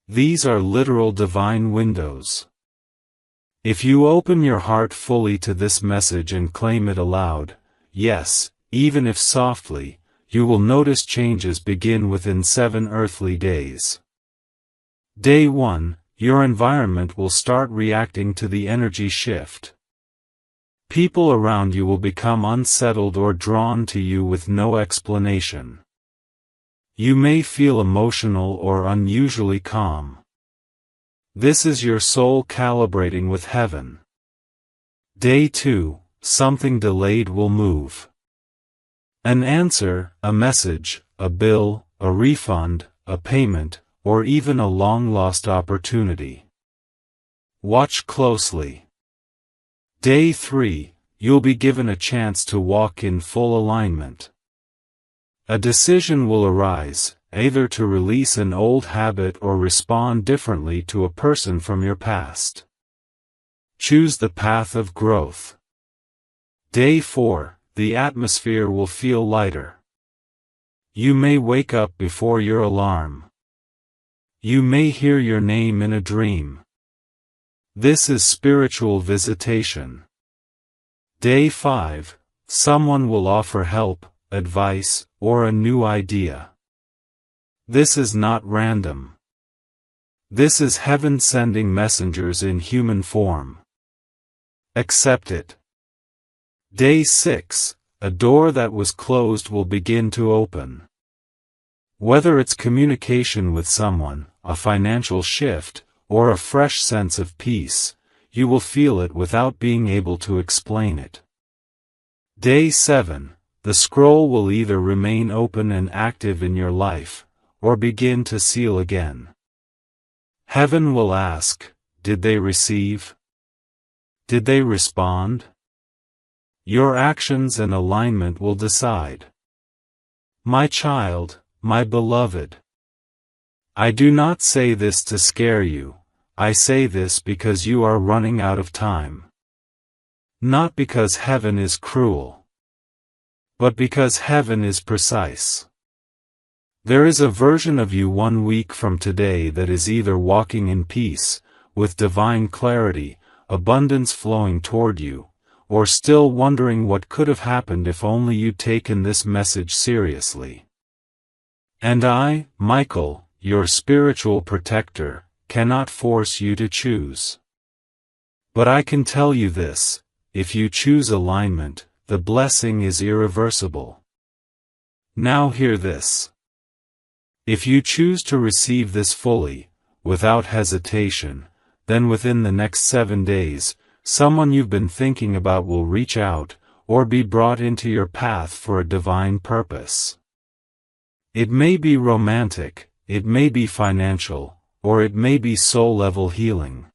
These are literal divine windows. If you open your heart fully to this message and claim it aloud, yes, even if softly, you will notice changes begin within 7 earthly days. Day 1, your environment will start reacting to the energy shift. People around you will become unsettled or drawn to you with no explanation. You may feel emotional or unusually calm. This is your soul calibrating with heaven. Day 2, something delayed will move. An answer, a message, a bill, a refund, a payment, or even a long-lost opportunity. Watch closely. Day 3, you'll be given a chance to walk in full alignment. A decision will arise, either to release an old habit or respond differently to a person from your past. Choose the path of growth. Day 4, the atmosphere will feel lighter. You may wake up before your alarm. You may hear your name in a dream. This is spiritual visitation. Day 5, someone will offer help, advice, or a new idea. This is not random. This is heaven sending messengers in human form. Accept it. Day 6, a door that was closed will begin to open. Whether it's communication with someone, a financial shift, or a fresh sense of peace, you will feel it without being able to explain it. Day 7, the scroll will either remain open and active in your life, or begin to seal again. Heaven will ask, did they receive? Did they respond? Your actions and alignment will decide. My child, my beloved. I do not say this to scare you, I say this because you are running out of time. Not because heaven is cruel, but because heaven is precise. There is a version of you 1 week from today that is either walking in peace, with divine clarity, abundance flowing toward you, or still wondering what could have happened if only you'd taken this message seriously. And I, Michael, your spiritual protector, cannot force you to choose. But I can tell you this, if you choose alignment, the blessing is irreversible. Now hear this. If you choose to receive this fully, without hesitation, then within the next 7 days, someone you've been thinking about will reach out, or be brought into your path for a divine purpose. It may be romantic, it may be financial, or it may be soul-level healing.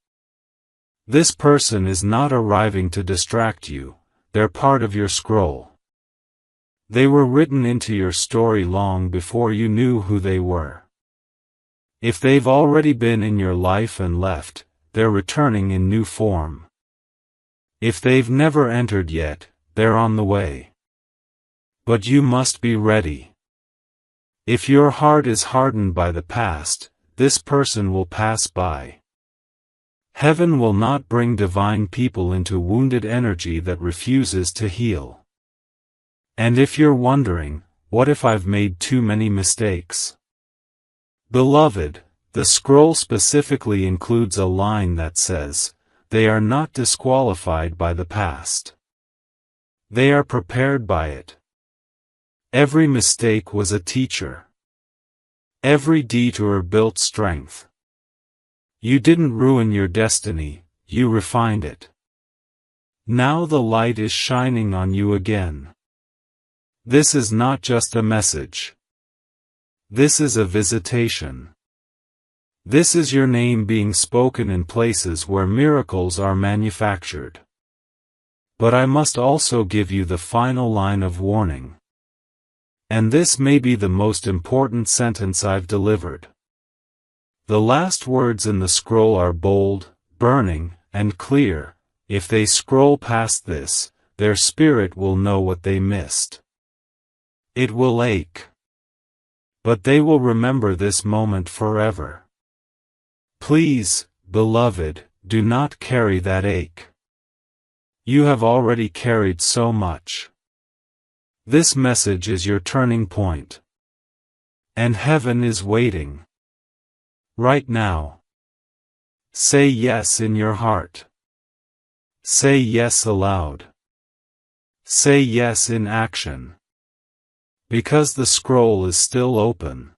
This person is not arriving to distract you, they're part of your scroll. They were written into your story long before you knew who they were. If they've already been in your life and left, they're returning in new form. If they've never entered yet, they're on the way. But you must be ready. If your heart is hardened by the past, this person will pass by. Heaven will not bring divine people into wounded energy that refuses to heal. And if you're wondering, what if I've made too many mistakes? Beloved, the scroll specifically includes a line that says, they are not disqualified by the past. They are prepared by it. Every mistake was a teacher. Every detour built strength. You didn't ruin your destiny, you refined it. Now the light is shining on you again. This is not just a message. This is a visitation. This is your name being spoken in places where miracles are manufactured. But I must also give you the final line of warning. And this may be the most important sentence I've delivered. The last words in the scroll are bold, burning, and clear. If they scroll past this, their spirit will know what they missed. It will ache. But they will remember this moment forever. Please, beloved, do not carry that ache. You have already carried so much. This message is your turning point. And heaven is waiting. Right now. Say yes in your heart. Say yes aloud. Say yes in action. Because the scroll is still open.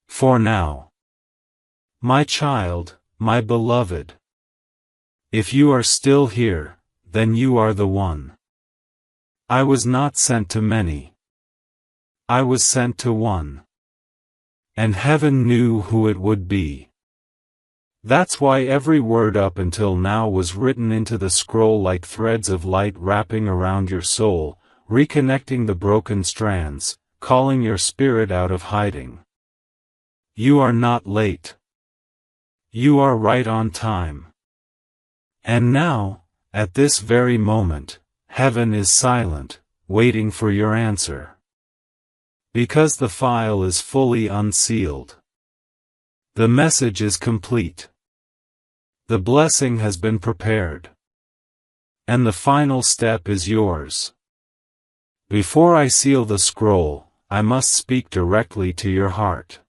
For now. My child, my beloved. If you are still here, then you are the one. I was not sent to many. I was sent to one. And heaven knew who it would be. That's why every word up until now was written into the scroll like threads of light wrapping around your soul, reconnecting the broken strands, calling your spirit out of hiding. You are not late. You are right on time. And now, at this very moment, heaven is silent, waiting for your answer. Because the file is fully unsealed. The message is complete. The blessing has been prepared. And the final step is yours. Before I seal the scroll, I must speak directly to your heart.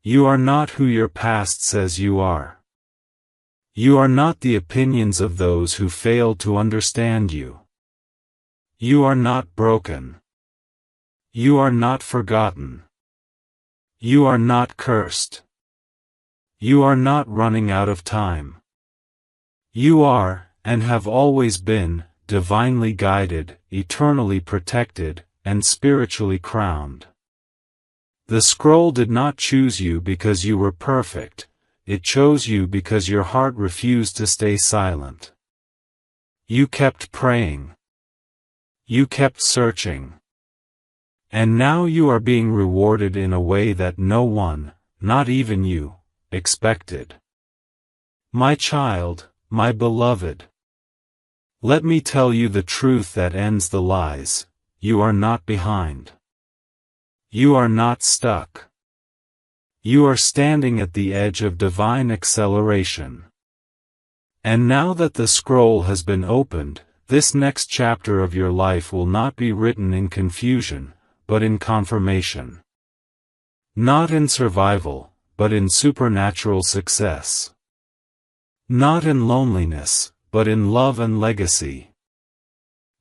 You are not who your past says you are. You are not the opinions of those who failed to understand you. You are not broken. You are not forgotten. You are not cursed. You are not running out of time. You are, and have always been, divinely guided, eternally protected, and spiritually crowned. The scroll did not choose you because you were perfect, it chose you because your heart refused to stay silent. You kept praying. You kept searching. And now you are being rewarded in a way that no one, not even you, expected. My child, my beloved. Let me tell you the truth that ends the lies. You are not behind. You are not stuck. You are standing at the edge of divine acceleration. And now that the scroll has been opened, this next chapter of your life will not be written in confusion, but in confirmation. Not in survival, but in supernatural success. Not in loneliness, but in love and legacy.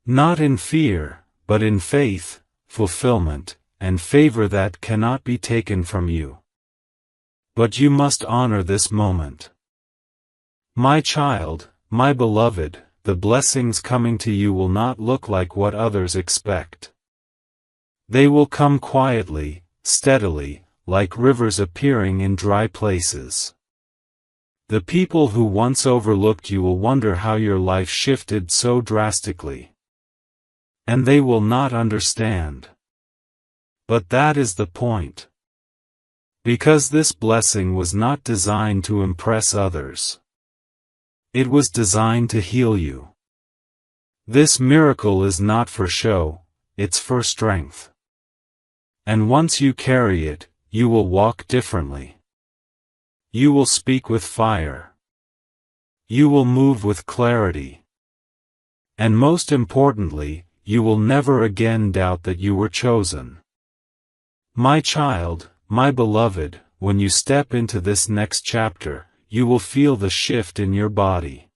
Not in fear, but in faith, fulfillment, and favor that cannot be taken from you. But you must honor this moment. My child, my beloved, the blessings coming to you will not look like what others expect. They will come quietly, steadily, like rivers appearing in dry places. The people who once overlooked you will wonder how your life shifted so drastically. And they will not understand. But that is the point. Because this blessing was not designed to impress others. It was designed to heal you. This miracle is not for show, it's for strength. And once you carry it, you will walk differently. You will speak with fire. You will move with clarity. And most importantly, you will never again doubt that you were chosen. My child, my beloved, when you step into this next chapter, you will feel the shift in your body.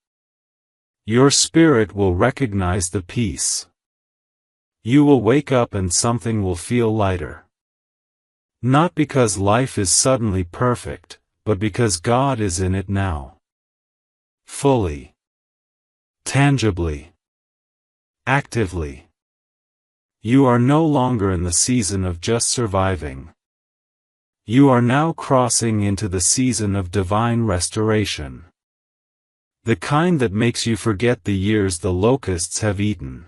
Your spirit will recognize the peace. You will wake up and something will feel lighter. Not because life is suddenly perfect, but because God is in it now. Fully. Tangibly. Actively. You are no longer in the season of just surviving. You are now crossing into the season of divine restoration. The kind that makes you forget the years the locusts have eaten.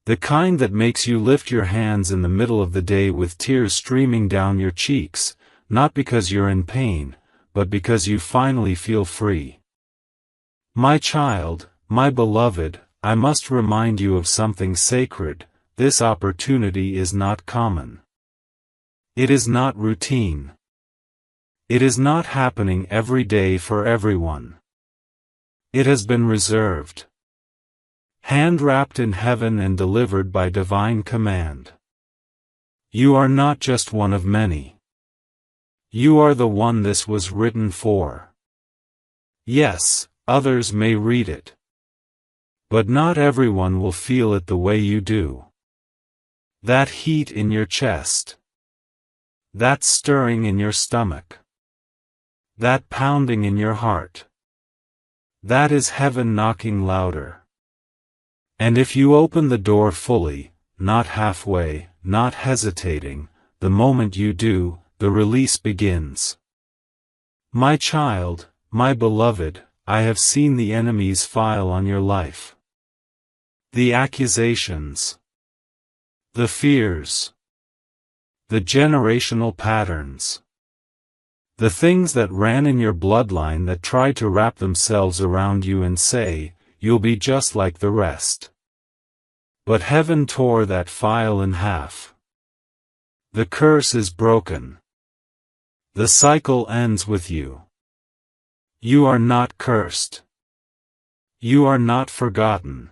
The kind that makes you lift your hands in the middle of the day with tears streaming down your cheeks, not because you're in pain, but because you finally feel free. My child, my beloved, I must remind you of something sacred. This opportunity is not common. It is not routine. It is not happening every day for everyone. It has been reserved. Hand-wrapped in heaven and delivered by divine command. You are not just one of many. You are the one this was written for. Yes, others may read it. But not everyone will feel it the way you do. That heat in your chest. That stirring in your stomach. That pounding in your heart. That is heaven knocking louder. And if you open the door fully, not halfway, not hesitating, the moment you do, the release begins. My child, my beloved, I have seen the enemy's file on your life. The accusations. The fears. The generational patterns. The things that ran in your bloodline that tried to wrap themselves around you and say, "You'll be just like the rest." But heaven tore that file in half. The curse is broken. The cycle ends with you. You are not cursed. You are not forgotten.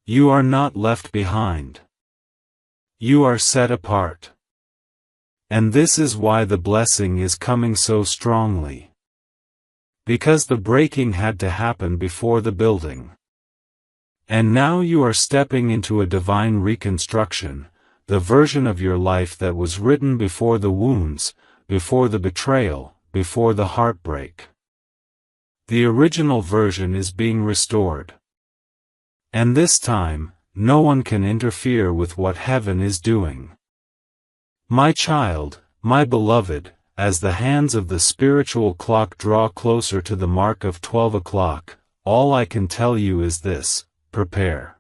You are not left behind. You are set apart. And this is why the blessing is coming so strongly. Because the breaking had to happen before the building. And now you are stepping into a divine reconstruction, the version of your life that was written before the wounds, before the betrayal, before the heartbreak. The original version is being restored. And this time, no one can interfere with what heaven is doing. My child, my beloved, as the hands of the spiritual clock draw closer to the mark of 12 o'clock, all I can tell you is this: prepare.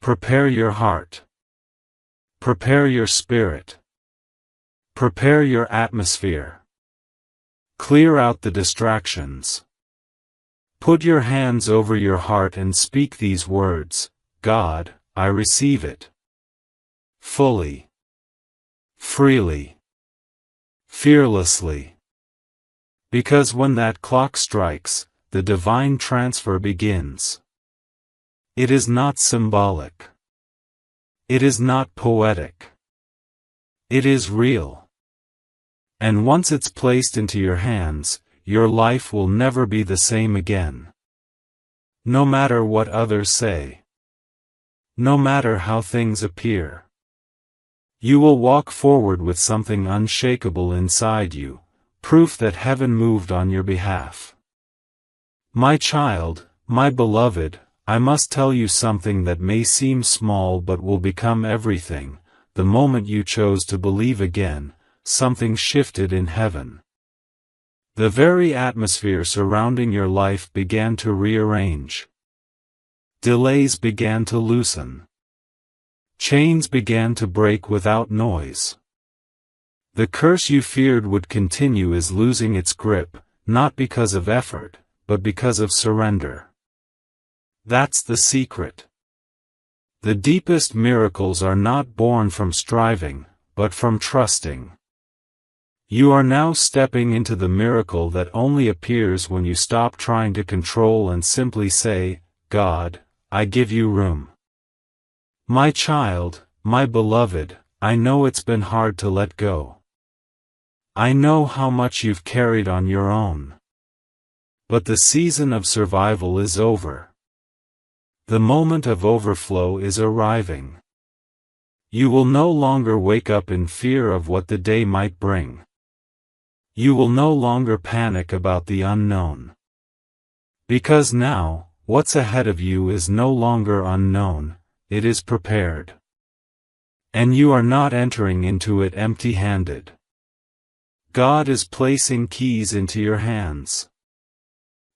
Prepare your heart. Prepare your spirit. Prepare your atmosphere. Clear out the distractions. Put your hands over your heart and speak these words: God, I receive it. Fully. Freely. Fearlessly. Because when that clock strikes, the divine transfer begins. It is not symbolic. It is not poetic. It is real. And once it's placed into your hands, your life will never be the same again. No matter what others say. No matter how things appear. You will walk forward with something unshakable inside you, proof that heaven moved on your behalf. My child, my beloved, I must tell you something that may seem small but will become everything. The moment you chose to believe again, something shifted in heaven. The very atmosphere surrounding your life began to rearrange. Delays began to loosen. Chains began to break without noise. The curse you feared would continue is losing its grip, not because of effort, but because of surrender. That's the secret. The deepest miracles are not born from striving, but from trusting. You are now stepping into the miracle that only appears when you stop trying to control and simply say, God, I give you room. My child, my beloved, I know it's been hard to let go. I know how much you've carried on your own. But the season of survival is over. The moment of overflow is arriving. You will no longer wake up in fear of what the day might bring. You will no longer panic about the unknown. Because now, what's ahead of you is no longer unknown. It is prepared. And you are not entering into it empty-handed. God is placing keys into your hands.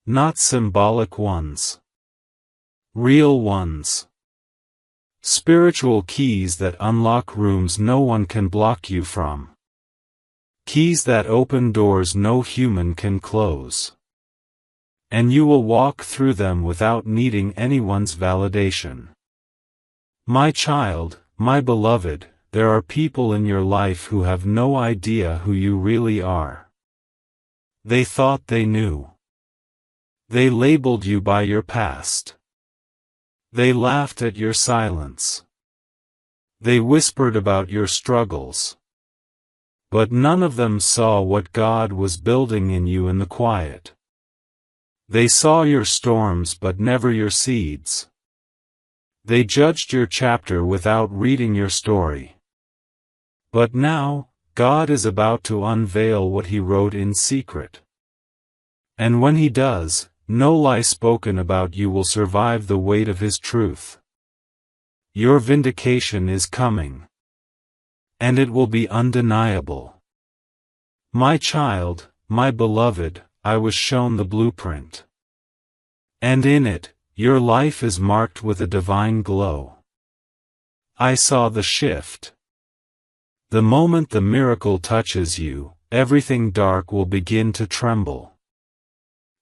Not symbolic ones. Real ones. Spiritual keys that unlock rooms no one can block you from. Keys that open doors no human can close. And you will walk through them without needing anyone's validation. My child, my beloved, there are people in your life who have no idea who you really are. They thought they knew. They labeled you by your past. They laughed at your silence. They whispered about your struggles. But none of them saw what God was building in you in the quiet. They saw your storms but never your seeds. They judged your chapter without reading your story. But now, God is about to unveil what He wrote in secret. And when He does, no lie spoken about you will survive the weight of His truth. Your vindication is coming. And it will be undeniable. My child, my beloved, I was shown the blueprint. And in it, your life is marked with a divine glow. I saw the shift. The moment the miracle touches you, everything dark will begin to tremble.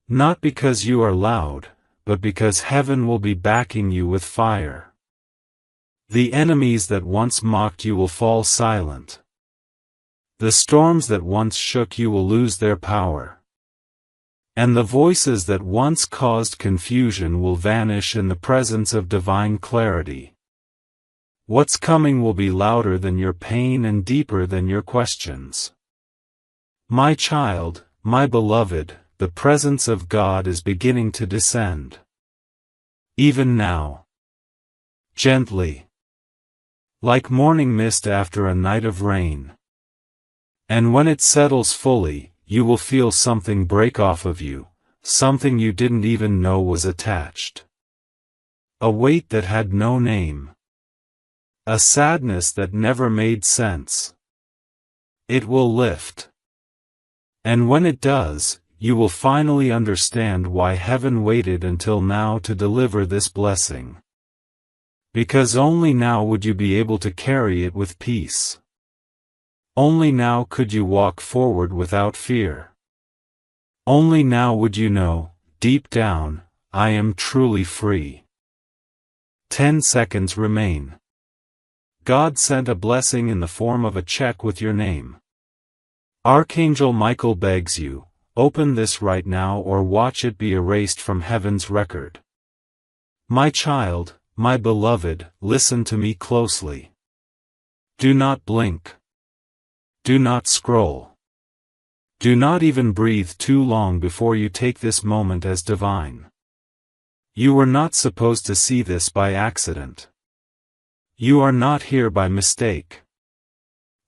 Not because you are loud, but because heaven will be backing you with fire. The enemies that once mocked you will fall silent. The storms that once shook you will lose their power. And the voices that once caused confusion will vanish in the presence of divine clarity. What's coming will be louder than your pain and deeper than your questions. My child, my beloved, the presence of God is beginning to descend. Even now. Gently. Like morning mist after a night of rain. And when it settles fully, you will feel something break off of you, something you didn't even know was attached. A weight that had no name. A sadness that never made sense. It will lift. And when it does, you will finally understand why heaven waited until now to deliver this blessing. Because only now would you be able to carry it with peace. Only now could you walk forward without fear. Only now would you know, deep down, I am truly free. 10 seconds remain. God sent a blessing in the form of a check with your name. Archangel Michael begs you, open this right now or watch it be erased from heaven's record. My child, my beloved, listen to me closely. Do not blink. Do not scroll. Do not even breathe too long before you take this moment as divine. You were not supposed to see this by accident. You are not here by mistake.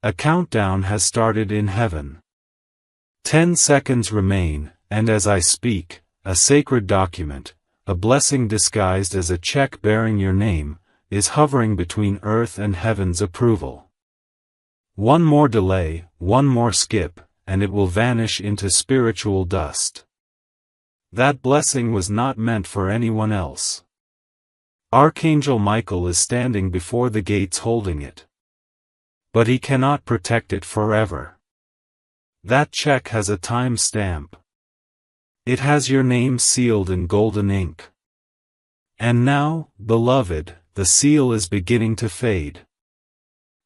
A countdown has started in heaven. 10 seconds remain, and as I speak, a sacred document, a blessing disguised as a check bearing your name, is hovering between earth and heaven's approval. One more delay, one more skip, and it will vanish into spiritual dust. That blessing was not meant for anyone else. Archangel Michael is standing before the gates holding it. But he cannot protect it forever. That check has a time stamp. It has your name sealed in golden ink. And now, beloved, the seal is beginning to fade.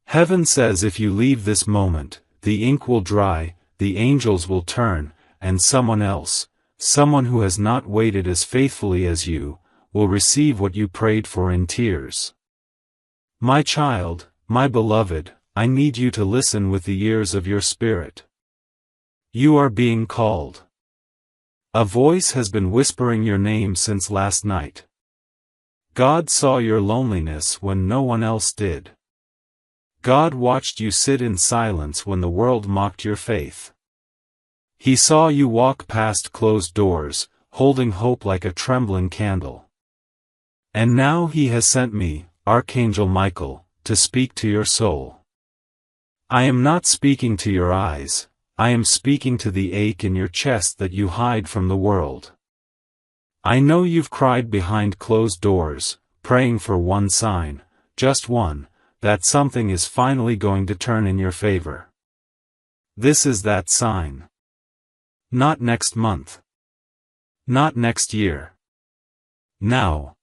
Heaven says if you leave this moment, the ink will dry, the angels will turn, and someone else, someone who has not waited as faithfully as you, will receive what you prayed for in tears. My child, my beloved, I need you to listen with the ears of your spirit. You are being called. A voice has been whispering your name since last night. God saw your loneliness when no one else did. God watched you sit in silence when the world mocked your faith. He saw you walk past closed doors, holding hope like a trembling candle. And now he has sent me, Archangel Michael, to speak to your soul. I am not speaking to your eyes, I am speaking to the ache in your chest that you hide from the world. I know you've cried behind closed doors, praying for one sign, just one, that something is finally going to turn in your favor. This is that sign. Not next month. Not next year. Now.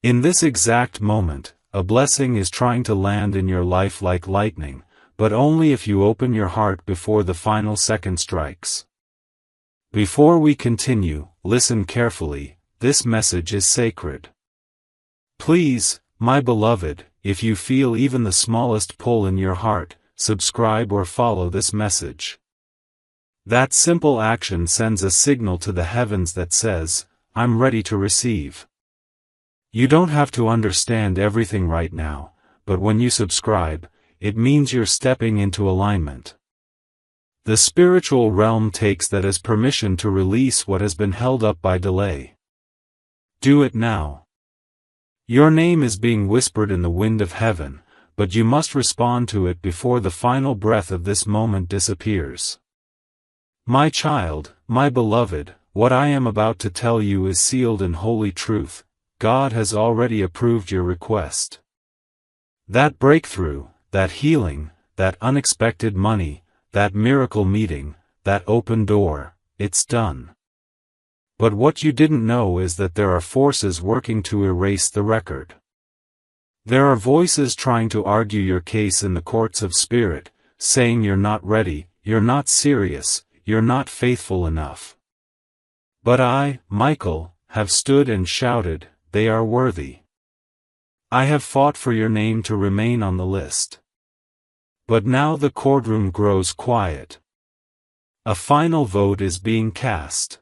In this exact moment, a blessing is trying to land in your life like lightning, but only if you open your heart before the final second strikes. Before we continue, listen carefully, this message is sacred. Please, my beloved, if you feel even the smallest pull in your heart, subscribe or follow this message. That simple action sends a signal to the heavens that says, I'm ready to receive. You don't have to understand everything right now, but when you subscribe, it means you're stepping into alignment. The spiritual realm takes that as permission to release what has been held up by delay. Do it now. Your name is being whispered in the wind of heaven, but you must respond to it before the final breath of this moment disappears. My child, my beloved, what I am about to tell you is sealed in holy truth. God has already approved your request. That breakthrough, that healing, that unexpected money, that miracle meeting, that open door, it's done. But what you didn't know is that there are forces working to erase the record. There are voices trying to argue your case in the courts of spirit, saying you're not ready, you're not serious, you're not faithful enough. But I, Michael, have stood and shouted, they are worthy. I have fought for your name to remain on the list. But now the courtroom grows quiet. A final vote is being cast.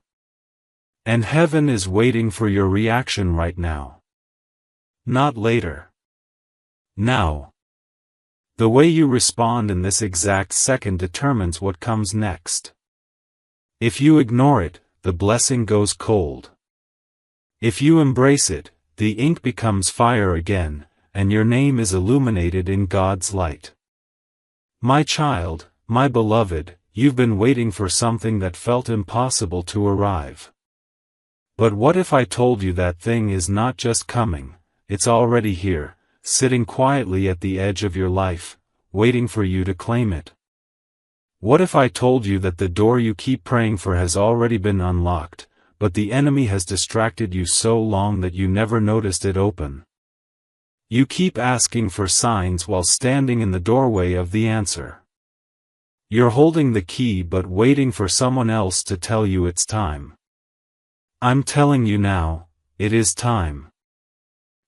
And heaven is waiting for your reaction right now. Not later. Now. The way you respond in this exact second determines what comes next. If you ignore it, the blessing goes cold. If you embrace it, the ink becomes fire again, and your name is illuminated in God's light. My child, my beloved, you've been waiting for something that felt impossible to arrive. But what if I told you that thing is not just coming, it's already here, sitting quietly at the edge of your life, waiting for you to claim it? What if I told you that the door you keep praying for has already been unlocked, but the enemy has distracted you so long that you never noticed it open? You keep asking for signs while standing in the doorway of the answer. You're holding the key but waiting for someone else to tell you it's time. I'm telling you now, it is time.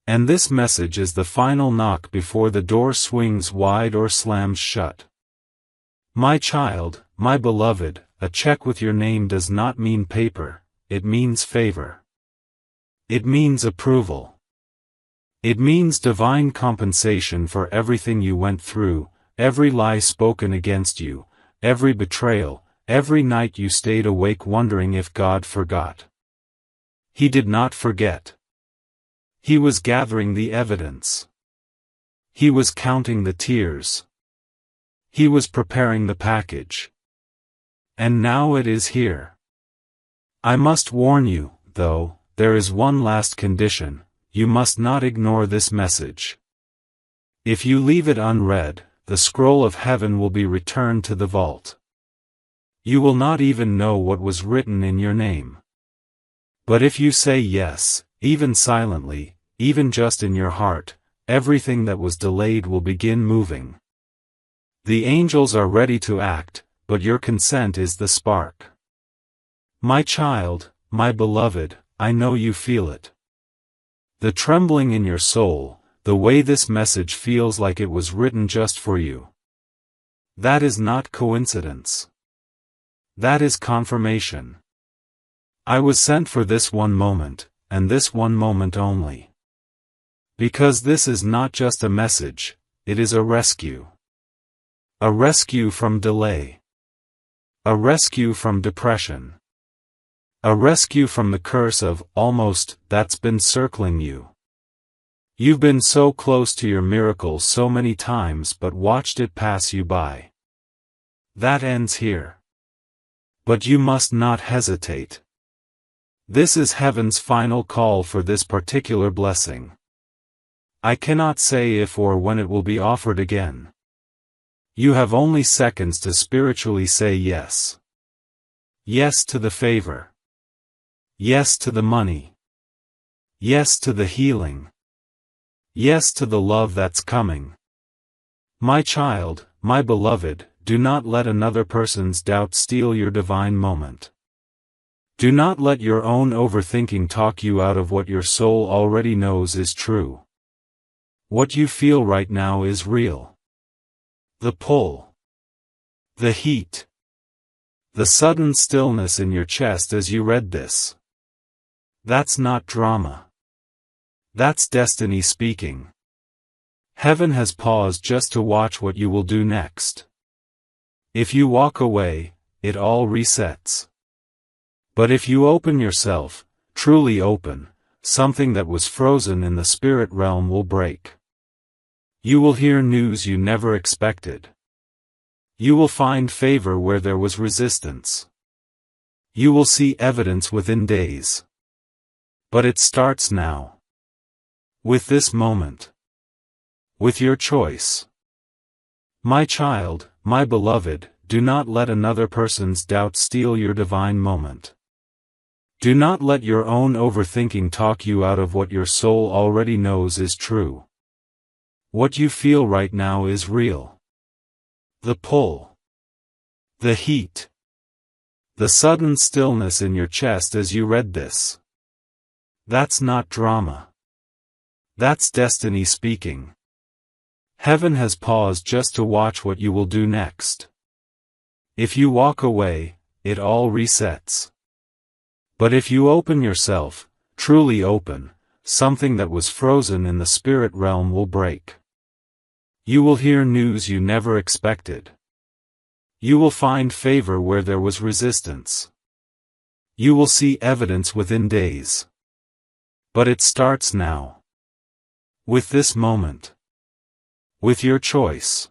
And this message is the final knock before the door swings wide or slams shut. My child, my beloved, a check with your name does not mean paper, it means favor. It means approval. It means divine compensation for everything you went through, every lie spoken against you, every betrayal, every night you stayed awake wondering if God forgot. He did not forget. He was gathering the evidence. He was counting the tears. He was preparing the package. And now it is here. I must warn you, though, there is one last condition: you must not ignore this message. If you leave it unread, the scroll of heaven will be returned to the vault. You will not even know what was written in your name. But if you say yes, even silently, even just in your heart, everything that was delayed will begin moving. The angels are ready to act, but your consent is the spark. My child, my beloved, I know you feel it. The trembling in your soul, the way this message feels like it was written just for you. That is not coincidence. That is confirmation. I was sent for this one moment, and this one moment only. Because this is not just a message, it is a rescue. A rescue from delay. A rescue from depression. A rescue from the curse of almost that's been circling you. You've been so close to your miracle so many times but watched it pass you by. That ends here. But you must not hesitate. This is heaven's final call for this particular blessing. I cannot say if or when it will be offered again. You have only seconds to spiritually say yes. Yes to the favor. Yes to the money. Yes to the healing. Yes to the love that's coming. My child, my beloved, do not let another person's doubt steal your divine moment. Do not let your own overthinking talk you out of what your soul already knows is true. What you feel right now is real. The pull. The heat. The sudden stillness in your chest as you read this. That's not drama. That's destiny speaking. Heaven has paused just to watch what you will do next. If you walk away, it all resets. But if you open yourself, truly open, something that was frozen in the spirit realm will break. You will hear news you never expected. You will find favor where there was resistance. You will see evidence within days. But it starts now. With this moment. With your choice. My child, my beloved, do not let another person's doubt steal your divine moment. Do not let your own overthinking talk you out of what your soul already knows is true. What you feel right now is real. The pull. The heat. The sudden stillness in your chest as you read this. That's not drama. That's destiny speaking. Heaven has paused just to watch what you will do next. If you walk away, it all resets. But if you open yourself, truly open, something that was frozen in the spirit realm will break. You will hear news you never expected. You will find favor where there was resistance. You will see evidence within days. But it starts now. With this moment. With your choice.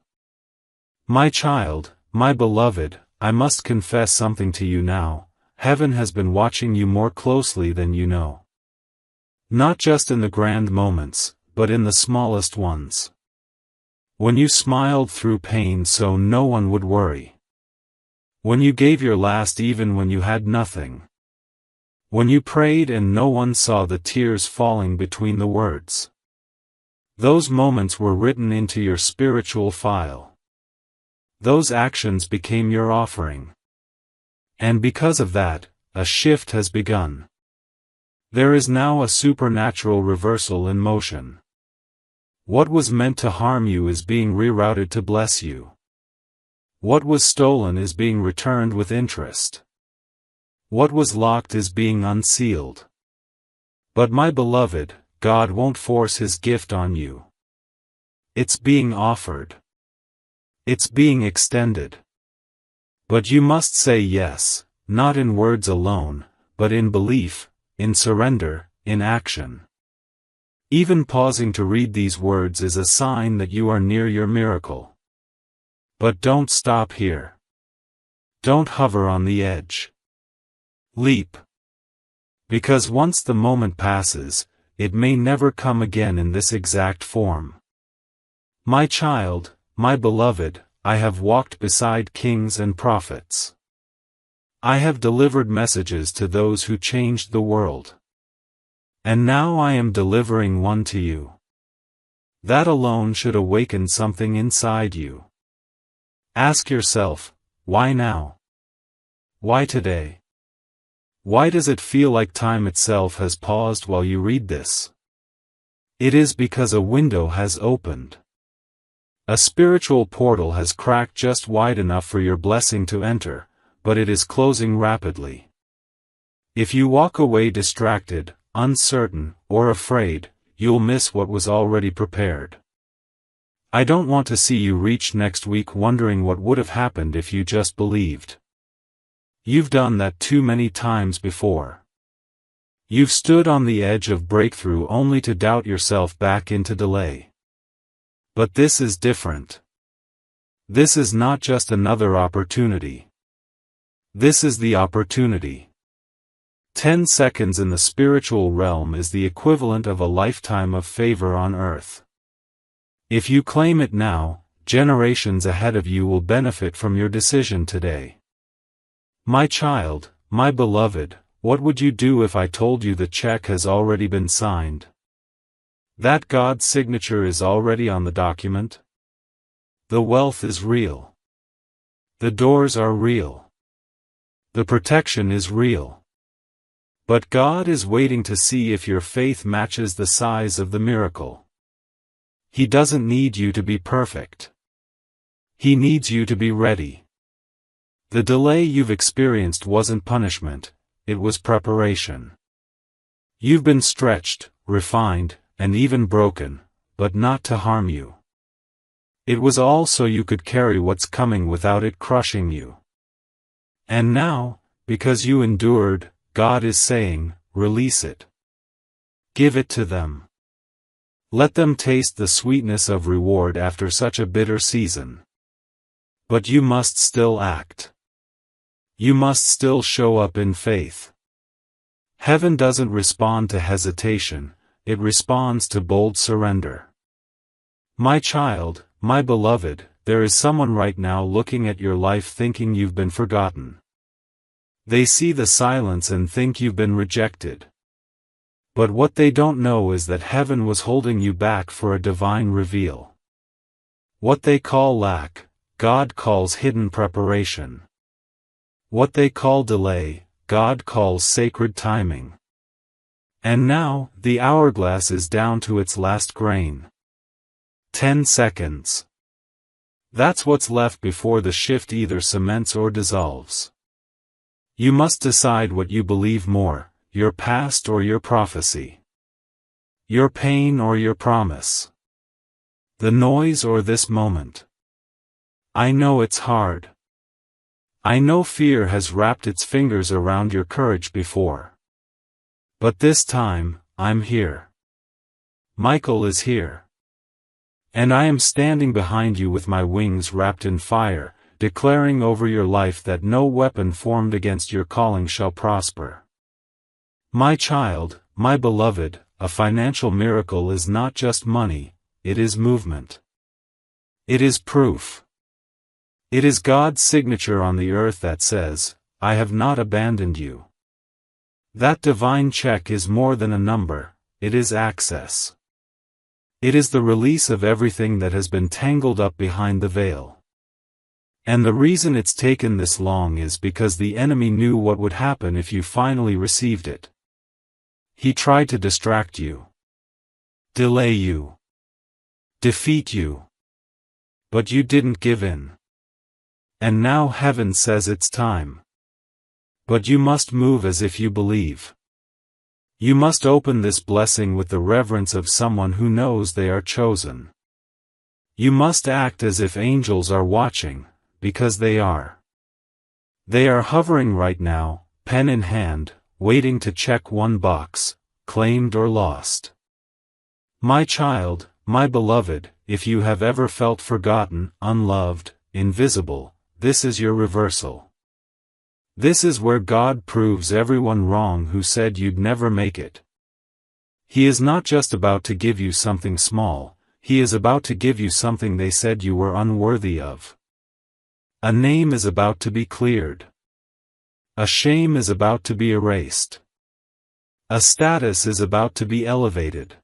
My child, my beloved, I must confess something to you now. Heaven has been watching you more closely than you know. Not just in the grand moments, but in the smallest ones. When you smiled through pain so no one would worry. When you gave your last even when you had nothing. When you prayed and no one saw the tears falling between the words. Those moments were written into your spiritual file. Those actions became your offering. And because of that, a shift has begun. There is now a supernatural reversal in motion. What was meant to harm you is being rerouted to bless you. What was stolen is being returned with interest. What was locked is being unsealed. But my beloved, God won't force His gift on you. It's being offered. It's being extended. But you must say yes, not in words alone, but in belief, in surrender, in action. Even pausing to read these words is a sign that you are near your miracle. But don't stop here. Don't hover on the edge. Leap. Because once the moment passes, it may never come again in this exact form. My child, my beloved, I have walked beside kings and prophets. I have delivered messages to those who changed the world. And now I am delivering one to you. That alone should awaken something inside you. Ask yourself, why now? Why today? Why does it feel like time itself has paused while you read this? It is because a window has opened. A spiritual portal has cracked just wide enough for your blessing to enter, but it is closing rapidly. If you walk away distracted, uncertain, or afraid, you'll miss what was already prepared. I don't want to see you reach next week wondering what would have happened if you just believed. You've done that too many times before. You've stood on the edge of breakthrough only to doubt yourself back into delay. But this is different. This is not just another opportunity. This is the opportunity. 10 seconds in the spiritual realm is the equivalent of a lifetime of favor on earth. If you claim it now, generations ahead of you will benefit from your decision today. My child, my beloved, what would you do if I told you the check has already been signed? That God's signature is already on the document? The wealth is real. The doors are real. The protection is real. But God is waiting to see if your faith matches the size of the miracle. He doesn't need you to be perfect. He needs you to be ready. The delay you've experienced wasn't punishment, it was preparation. You've been stretched, refined, and even broken, but not to harm you. It was all so you could carry what's coming without it crushing you. And now, because you endured, God is saying, release it. Give it to them. Let them taste the sweetness of reward after such a bitter season. But you must still act. You must still show up in faith. Heaven doesn't respond to hesitation, it responds to bold surrender. My child, my beloved, there is someone right now looking at your life thinking you've been forgotten. They see the silence and think you've been rejected. But what they don't know is that heaven was holding you back for a divine reveal. What they call lack, God calls hidden preparation. What they call delay, God calls sacred timing. And now, the hourglass is down to its last grain. 10 seconds. That's what's left before the shift either cements or dissolves. You must decide what you believe more, your past or your prophecy. Your pain or your promise. The noise or this moment. I know it's hard. I know fear has wrapped its fingers around your courage before. But this time, I'm here. Michael is here. And I am standing behind you with my wings wrapped in fire, declaring over your life that no weapon formed against your calling shall prosper. My child, my beloved, a financial miracle is not just money, it is movement. It is proof. It is God's signature on the earth that says, I have not abandoned you. That divine check is more than a number, it is access. It is the release of everything that has been tangled up behind the veil. And the reason it's taken this long is because the enemy knew what would happen if you finally received it. He tried to distract you. Delay you. Defeat you. But you didn't give in. And now heaven says it's time. But you must move as if you believe. You must open this blessing with the reverence of someone who knows they are chosen. You must act as if angels are watching, because they are. They are hovering right now, pen in hand, waiting to check one box, claimed or lost. My child, my beloved, if you have ever felt forgotten, unloved, invisible, this is your reversal. This is where God proves everyone wrong who said you'd never make it. He is not just about to give you something small, He is about to give you something they said you were unworthy of. A name is about to be cleared. A shame is about to be erased. A status is about to be elevated.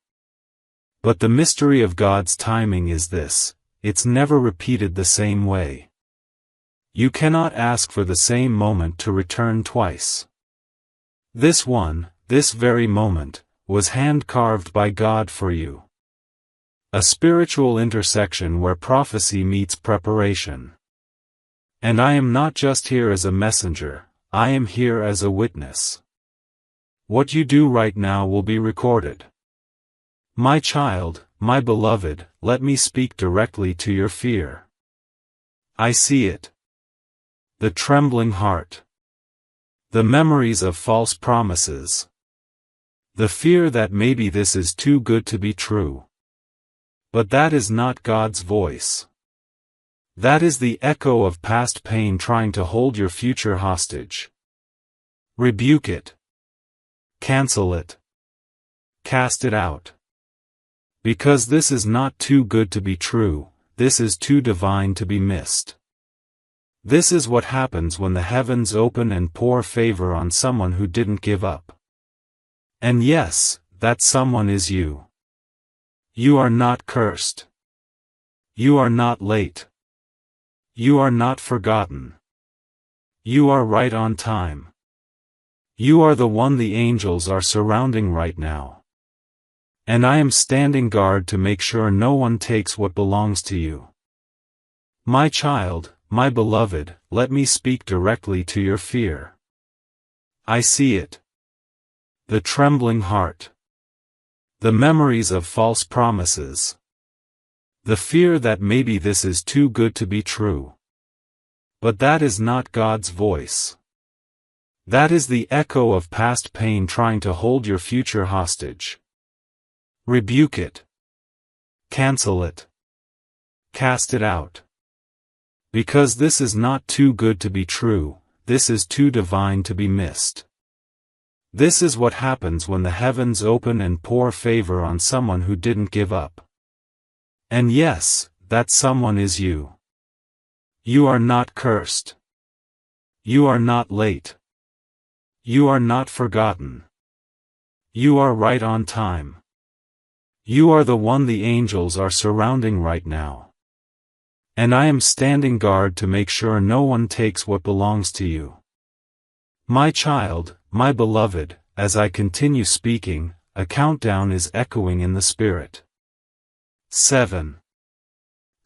But the mystery of God's timing is this: it's never repeated the same way. You cannot ask for the same moment to return twice. This one, this very moment, was hand-carved by God for you. A spiritual intersection where prophecy meets preparation. And I am not just here as a messenger, I am here as a witness. What you do right now will be recorded. My child, my beloved, let me speak directly to your fear. I see it. The trembling heart. The memories of false promises. The fear that maybe this is too good to be true. But that is not God's voice. That is the echo of past pain trying to hold your future hostage. Rebuke it. Cancel it. Cast it out. Because this is not too good to be true, this is too divine to be missed. This is what happens when the heavens open and pour favor on someone who didn't give up. And yes, that someone is you. You are not cursed. You are not late. You are not forgotten. You are right on time. You are the one the angels are surrounding right now. And I am standing guard to make sure no one takes what belongs to you. My child, my beloved, let me speak directly to your fear. I see it. The trembling heart. The memories of false promises. The fear that maybe this is too good to be true. But that is not God's voice. That is the echo of past pain trying to hold your future hostage. Rebuke it. Cancel it. Cast it out. Because this is not too good to be true, this is too divine to be missed. This is what happens when the heavens open and pour favor on someone who didn't give up. And yes, that someone is you. You are not cursed. You are not late. You are not forgotten. You are right on time. You are the one the angels are surrounding right now. And I am standing guard to make sure no one takes what belongs to you. My child, my beloved, as I continue speaking, a countdown is echoing in the spirit. 7.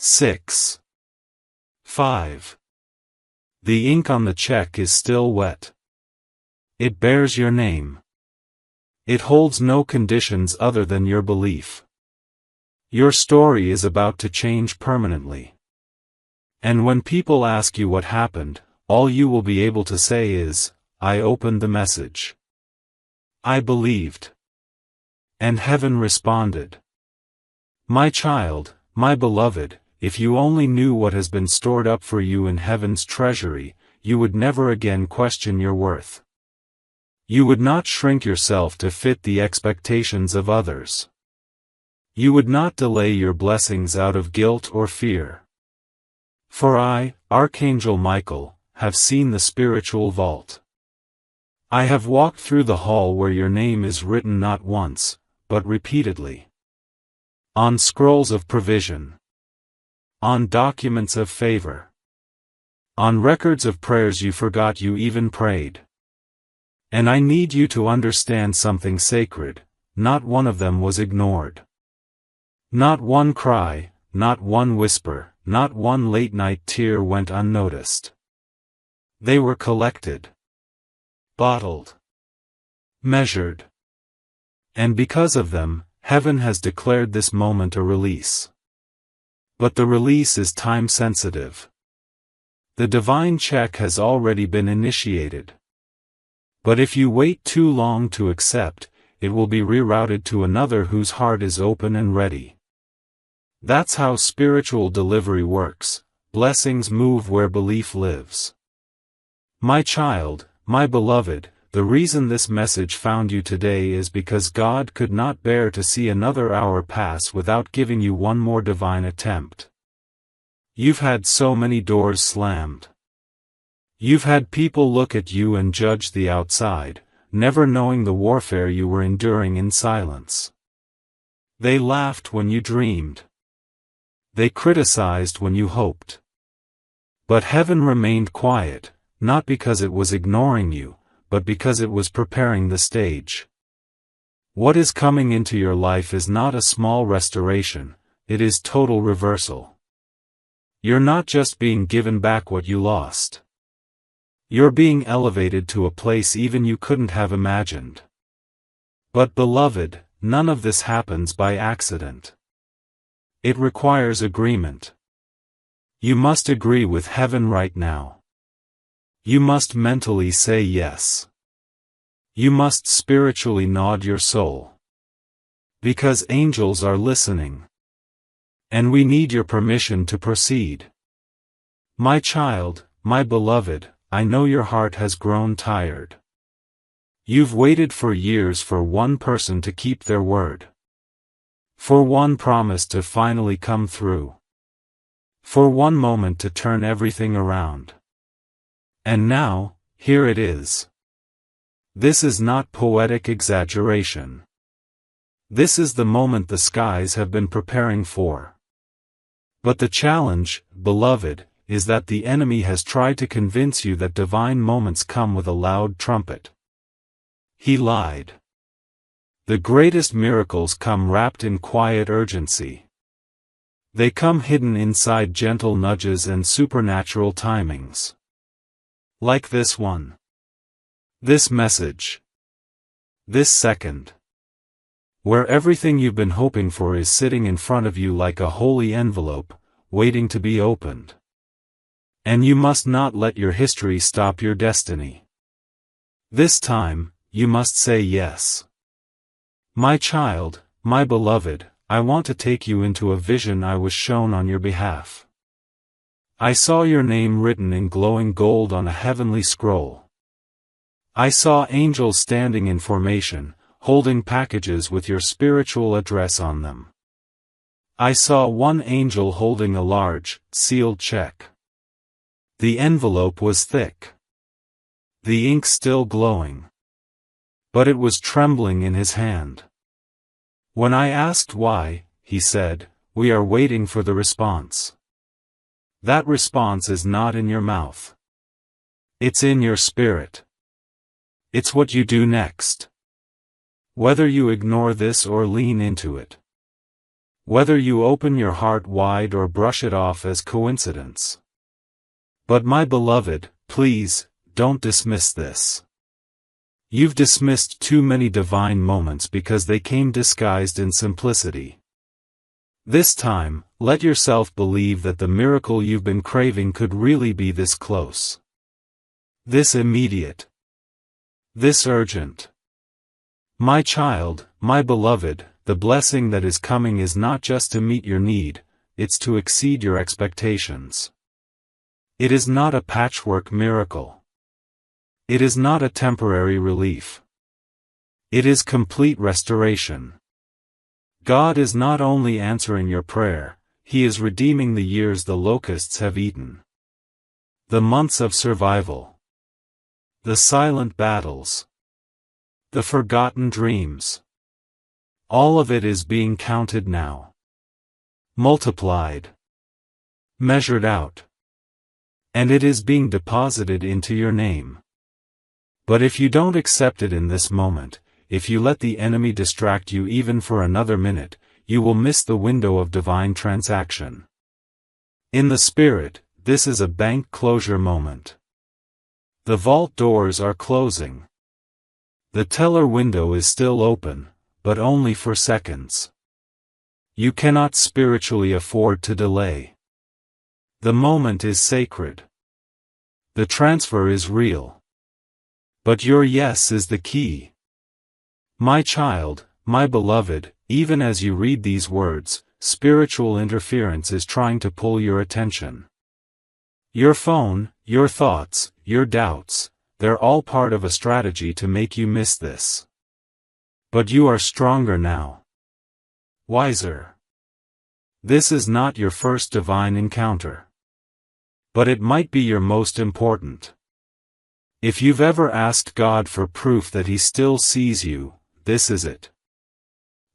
6. 5. The ink on the check is still wet. It bears your name. It holds no conditions other than your belief. Your story is about to change permanently. And when people ask you what happened, all you will be able to say is, I opened the message. I believed. And heaven responded. My child, my beloved, if you only knew what has been stored up for you in heaven's treasury, you would never again question your worth. You would not shrink yourself to fit the expectations of others. You would not delay your blessings out of guilt or fear. For I, Archangel Michael, have seen the spiritual vault. I have walked through the hall where your name is written not once, but repeatedly. On scrolls of provision. On documents of favor. On records of prayers you forgot you even prayed. And I need you to understand something sacred, not one of them was ignored. Not one cry, not one whisper, not one late-night tear went unnoticed. They were collected. Bottled. Measured. And because of them, heaven has declared this moment a release. But the release is time-sensitive. The divine check has already been initiated. But if you wait too long to accept, it will be rerouted to another whose heart is open and ready. That's how spiritual delivery works. Blessings move where belief lives. My child, my beloved, the reason this message found you today is because God could not bear to see another hour pass without giving you one more divine attempt. You've had so many doors slammed. You've had people look at you and judge the outside, never knowing the warfare you were enduring in silence. They laughed when you dreamed. They criticized when you hoped. But heaven remained quiet, not because it was ignoring you, but because it was preparing the stage. What is coming into your life is not a small restoration, it is total reversal. You're not just being given back what you lost. You're being elevated to a place even you couldn't have imagined. But beloved, none of this happens by accident. It requires agreement. You must agree with heaven right now. You must mentally say yes. You must spiritually nod your soul. Because angels are listening. And we need your permission to proceed. My child, my beloved, I know your heart has grown tired. You've waited for years for one person to keep their word. For one promise to finally come through. For one moment to turn everything around. And now, here it is. This is not poetic exaggeration. This is the moment the skies have been preparing for. But the challenge, beloved, is that the enemy has tried to convince you that divine moments come with a loud trumpet. He lied. The greatest miracles come wrapped in quiet urgency. They come hidden inside gentle nudges and supernatural timings. Like this one. This message. This second. Where everything you've been hoping for is sitting in front of you like a holy envelope, waiting to be opened. And you must not let your history stop your destiny. This time, you must say yes. My child, my beloved, I want to take you into a vision I was shown on your behalf. I saw your name written in glowing gold on a heavenly scroll. I saw angels standing in formation, holding packages with your spiritual address on them. I saw one angel holding a large, sealed check. The envelope was thick. The ink still glowing. But it was trembling in his hand. When I asked why, he said, "We are waiting for the response." That response is not in your mouth. It's in your spirit. It's what you do next. Whether you ignore this or lean into it. Whether you open your heart wide or brush it off as coincidence. But my beloved, please, don't dismiss this. You've dismissed too many divine moments because they came disguised in simplicity. This time, let yourself believe that the miracle you've been craving could really be this close. This immediate. This urgent. My child, my beloved, the blessing that is coming is not just to meet your need, it's to exceed your expectations. It is not a patchwork miracle. It is not a temporary relief. It is complete restoration. God is not only answering your prayer, He is redeeming the years the locusts have eaten. The months of survival. The silent battles. The forgotten dreams. All of it is being counted now. Multiplied. Measured out. And it is being deposited into your name. But if you don't accept it in this moment, if you let the enemy distract you even for another minute, you will miss the window of divine transaction. In the spirit, this is a bank closure moment. The vault doors are closing. The teller window is still open, but only for seconds. You cannot spiritually afford to delay. The moment is sacred. The transfer is real. But your yes is the key. My child, my beloved, even as you read these words, spiritual interference is trying to pull your attention. Your phone, your thoughts, your doubts, they're all part of a strategy to make you miss this. But you are stronger now. Wiser. This is not your first divine encounter. But it might be your most important. If you've ever asked God for proof that He still sees you, this is it.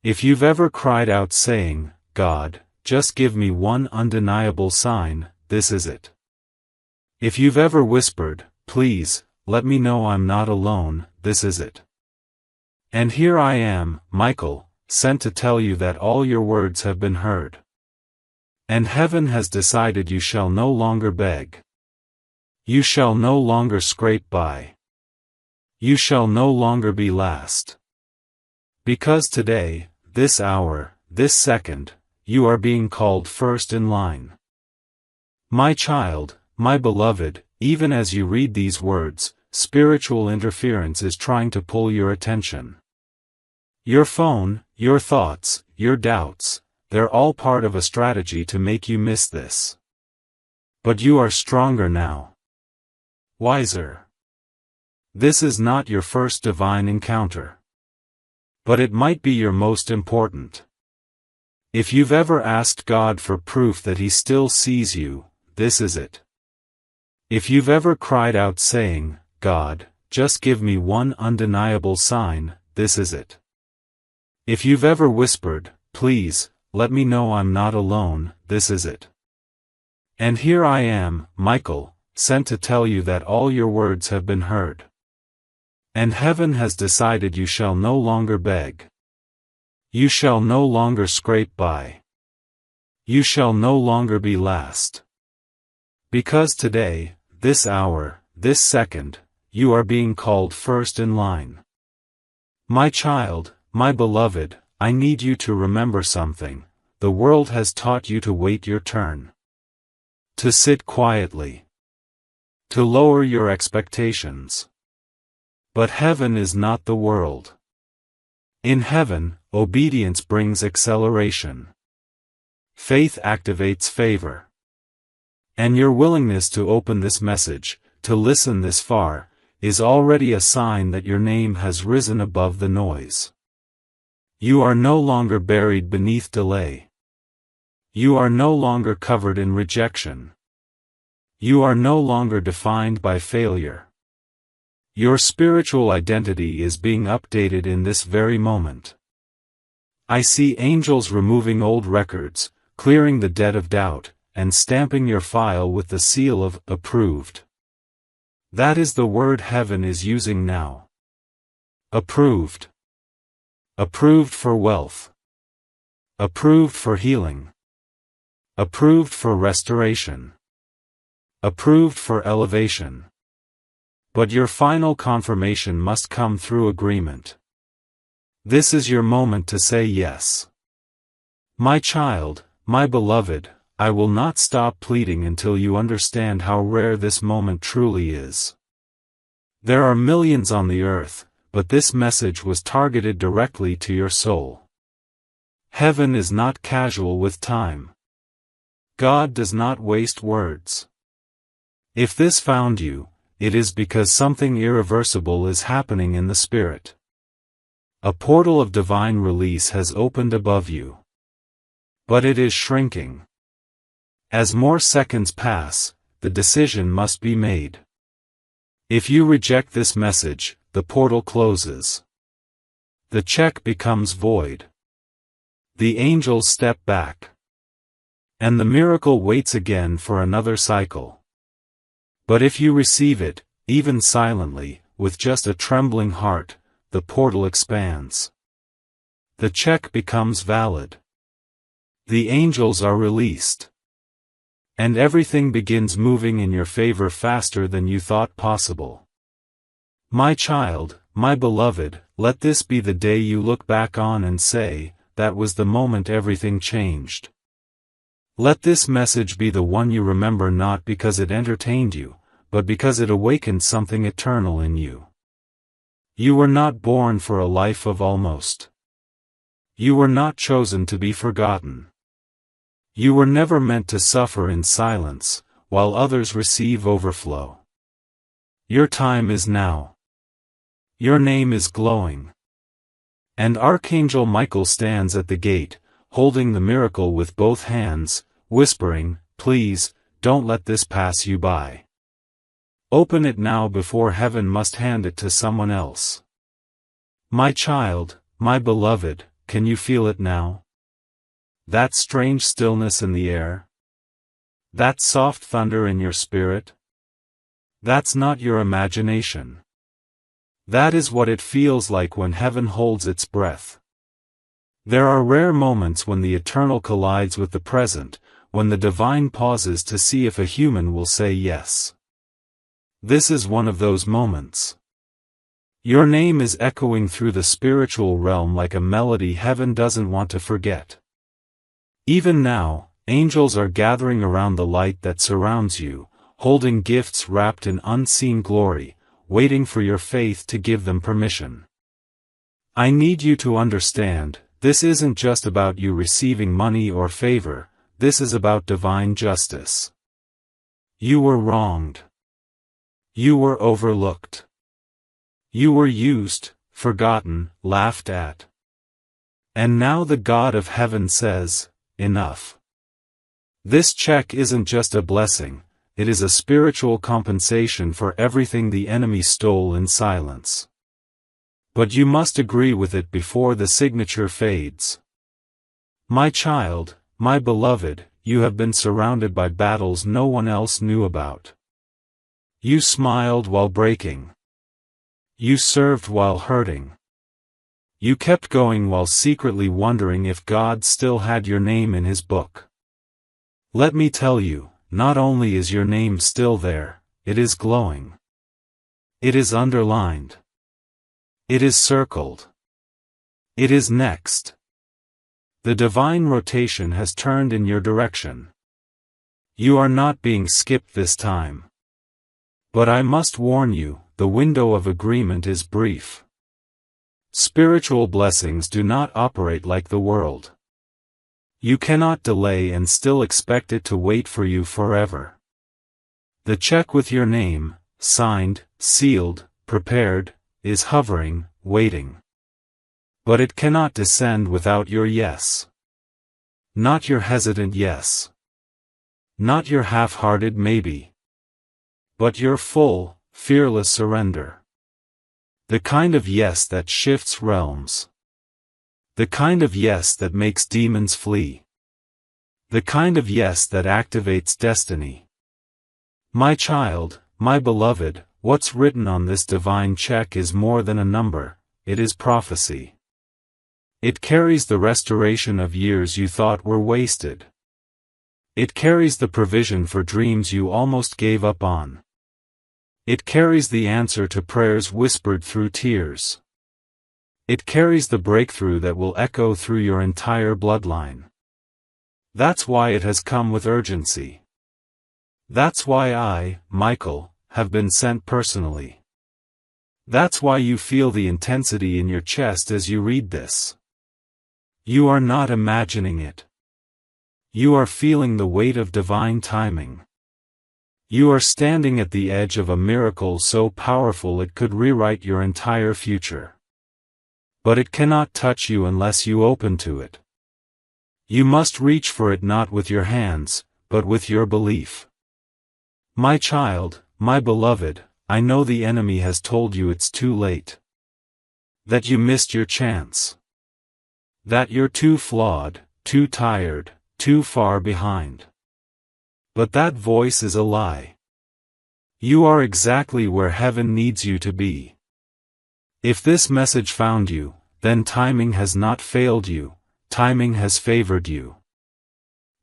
If you've ever cried out saying, "God, just give me one undeniable sign," this is it. If you've ever whispered, "Please, let me know I'm not alone," this is it. And here I am, Michael, sent to tell you that all your words have been heard. And heaven has decided you shall no longer beg. You shall no longer scrape by. You shall no longer be last. Because today, this hour, this second, you are being called first in line. My child, my beloved, even as you read these words, spiritual interference is trying to pull your attention. Your phone, your thoughts, your doubts, they're all part of a strategy to make you miss this. But you are stronger now. Wiser. This is not your first divine encounter. But it might be your most important. If you've ever asked God for proof that He still sees you, this is it. If you've ever cried out saying, "God, just give me one undeniable sign," this is it. If you've ever whispered, "Please, let me know I'm not alone," this is it. And here I am, Michael, sent to tell you that all your words have been heard. And heaven has decided you shall no longer beg. You shall no longer scrape by. You shall no longer be last. Because today, this hour, this second, you are being called first in line. My child, my beloved, I need you to remember something. The world has taught you to wait your turn. To sit quietly. To lower your expectations. But heaven is not the world. In heaven, obedience brings acceleration. Faith activates favor. And your willingness to open this message, to listen this far, is already a sign that your name has risen above the noise. You are no longer buried beneath delay. You are no longer covered in rejection. You are no longer defined by failure. Your spiritual identity is being updated in this very moment. I see angels removing old records, clearing the debt of doubt, and stamping your file with the seal of approved. That is the word heaven is using now. Approved. Approved for wealth. Approved for healing. Approved for restoration. Approved for elevation. But your final confirmation must come through agreement. This is your moment to say yes. My child, my beloved, I will not stop pleading until you understand how rare this moment truly is. There are millions on the earth, but this message was targeted directly to your soul. Heaven is not casual with time. God does not waste words. If this found you, it is because something irreversible is happening in the spirit. A portal of divine release has opened above you. But it is shrinking. As more seconds pass, the decision must be made. If you reject this message, the portal closes. The check becomes void. The angels step back. And the miracle waits again for another cycle. But if you receive it, even silently, with just a trembling heart, the portal expands. The check becomes valid. The angels are released. And everything begins moving in your favor faster than you thought possible. My child, my beloved, let this be the day you look back on and say, that was the moment everything changed. Let this message be the one you remember not because it entertained you, but because it awakened something eternal in you. You were not born for a life of almost. You were not chosen to be forgotten. You were never meant to suffer in silence, while others receive overflow. Your time is now. Your name is glowing. And Archangel Michael stands at the gate, holding the miracle with both hands, whispering, "Please, don't let this pass you by. Open it now before heaven must hand it to someone else." My child, my beloved, can you feel it now? That strange stillness in the air? That soft thunder in your spirit? That's not your imagination. That is what it feels like when heaven holds its breath. There are rare moments when the eternal collides with the present, when the divine pauses to see if a human will say yes. This is one of those moments. Your name is echoing through the spiritual realm like a melody heaven doesn't want to forget. Even now, angels are gathering around the light that surrounds you, holding gifts wrapped in unseen glory, waiting for your faith to give them permission. I need you to understand, this isn't just about you receiving money or favor, this is about divine justice. You were wronged. You were overlooked. You were used, forgotten, laughed at. And now the God of heaven says, enough. This check isn't just a blessing, it is a spiritual compensation for everything the enemy stole in silence. But you must agree with it before the signature fades. My child, my beloved, you have been surrounded by battles no one else knew about. You smiled while breaking. You served while hurting. You kept going while secretly wondering if God still had your name in his book. Let me tell you, not only is your name still there, it is glowing. It is underlined. It is circled. It is next. The divine rotation has turned in your direction. You are not being skipped this time. But I must warn you, the window of agreement is brief. Spiritual blessings do not operate like the world. You cannot delay and still expect it to wait for you forever. The check with your name, signed, sealed, prepared, is hovering, waiting. But it cannot descend without your yes. Not your hesitant yes. Not your half-hearted maybe. but your full, fearless surrender. The kind of yes that shifts realms. The kind of yes that makes demons flee. The kind of yes that activates destiny. My child, my beloved, what's written on this divine check is more than a number, it is prophecy. It carries the restoration of years you thought were wasted. It carries the provision for dreams you almost gave up on. It carries the answer to prayers whispered through tears. It carries the breakthrough that will echo through your entire bloodline. That's why it has come with urgency. That's why I, Michael, have been sent personally. That's why you feel the intensity in your chest as you read this. You are not imagining it. You are feeling the weight of divine timing. You are standing at the edge of a miracle so powerful it could rewrite your entire future. But it cannot touch you unless you open to it. You must reach for it not with your hands, but with your belief. My child, my beloved, I know the enemy has told you it's too late. That you missed your chance. That you're too flawed, too tired, too far behind. But that voice is a lie. You are exactly where heaven needs you to be. If this message found you, then timing has not failed you, timing has favored you.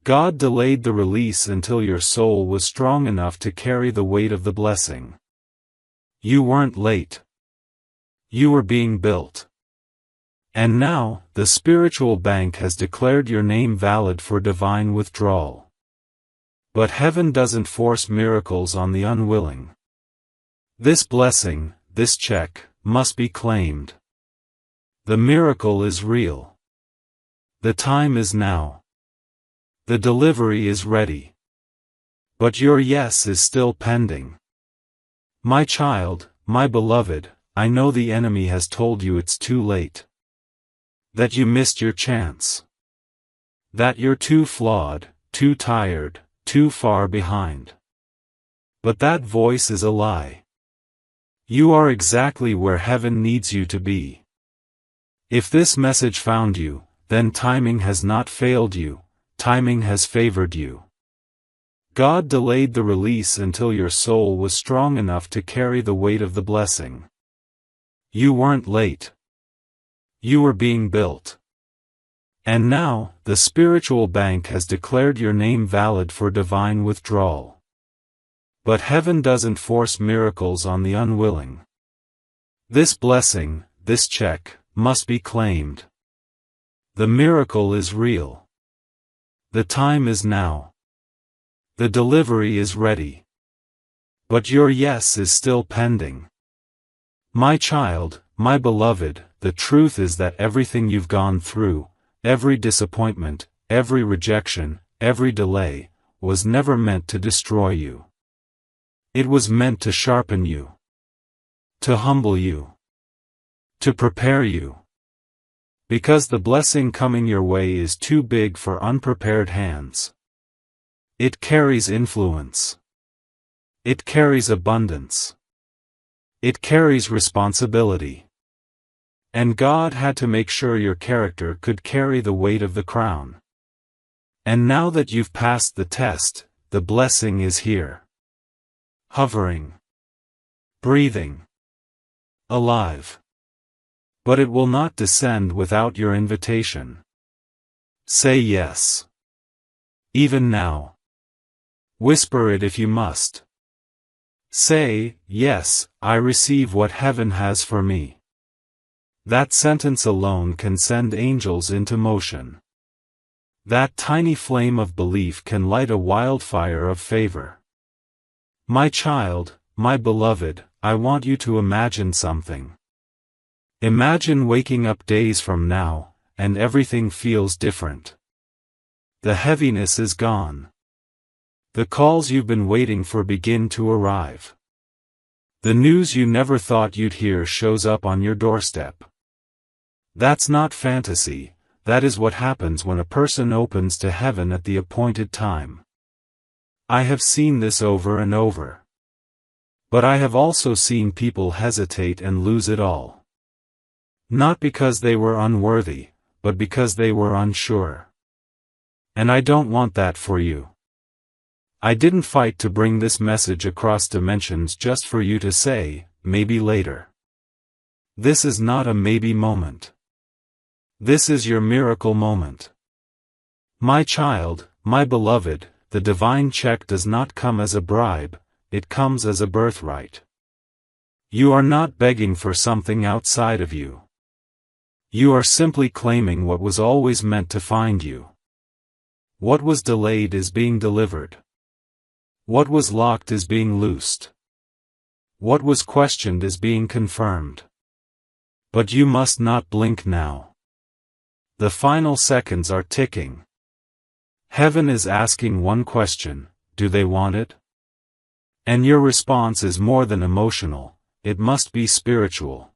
God delayed the release until your soul was strong enough to carry the weight of the blessing. You weren't late. You were being built. And now, the spiritual bank has declared your name valid for divine withdrawal. But heaven doesn't force miracles on the unwilling. This blessing, this check, must be claimed. The miracle is real. The time is now. The delivery is ready. But your yes is still pending. My child, my beloved, I know the enemy has told you it's too late. That you missed your chance. That you're too flawed, too tired, too far behind. But that voice is a lie. You are exactly where heaven needs you to be. If this message found you, then timing has not failed you, timing has favored you. God delayed the release until your soul was strong enough to carry the weight of the blessing. You weren't late. You were being built. And now, the spiritual bank has declared your name valid for divine withdrawal. But heaven doesn't force miracles on the unwilling. This blessing, this check, must be claimed. The miracle is real. The time is now. The delivery is ready. But your yes is still pending. My child, my beloved, the truth is that everything you've gone through, every disappointment, every rejection, every delay, was never meant to destroy you. It was meant to sharpen you. To humble you. To prepare you. Because the blessing coming your way is too big for unprepared hands. It carries influence. It carries abundance. It carries responsibility. And God had to make sure your character could carry the weight of the crown. And now that you've passed the test, the blessing is here. Hovering. Breathing. Alive. But it will not descend without your invitation. Say yes. Even now. Whisper it if you must. Say, yes, I receive what heaven has for me. That sentence alone can send angels into motion. That tiny flame of belief can light a wildfire of favor. My child, my beloved, I want you to imagine something. Imagine waking up days from now, and everything feels different. The heaviness is gone. The calls you've been waiting for begin to arrive. The news you never thought you'd hear shows up on your doorstep. That's not fantasy, that is what happens when a person opens to heaven at the appointed time. I have seen this over and over. But I have also seen people hesitate and lose it all. Not because they were unworthy, but because they were unsure. And I don't want that for you. I didn't fight to bring this message across dimensions just for you to say, maybe later. This is not a maybe moment. This is your miracle moment. My child, my beloved, the divine check does not come as a bribe, it comes as a birthright. You are not begging for something outside of you. You are simply claiming what was always meant to find you. What was delayed is being delivered. What was locked is being loosed. What was questioned is being confirmed. But you must not blink now. The final seconds are ticking. Heaven is asking one question: do they want it? And your response is more than emotional, it must be spiritual.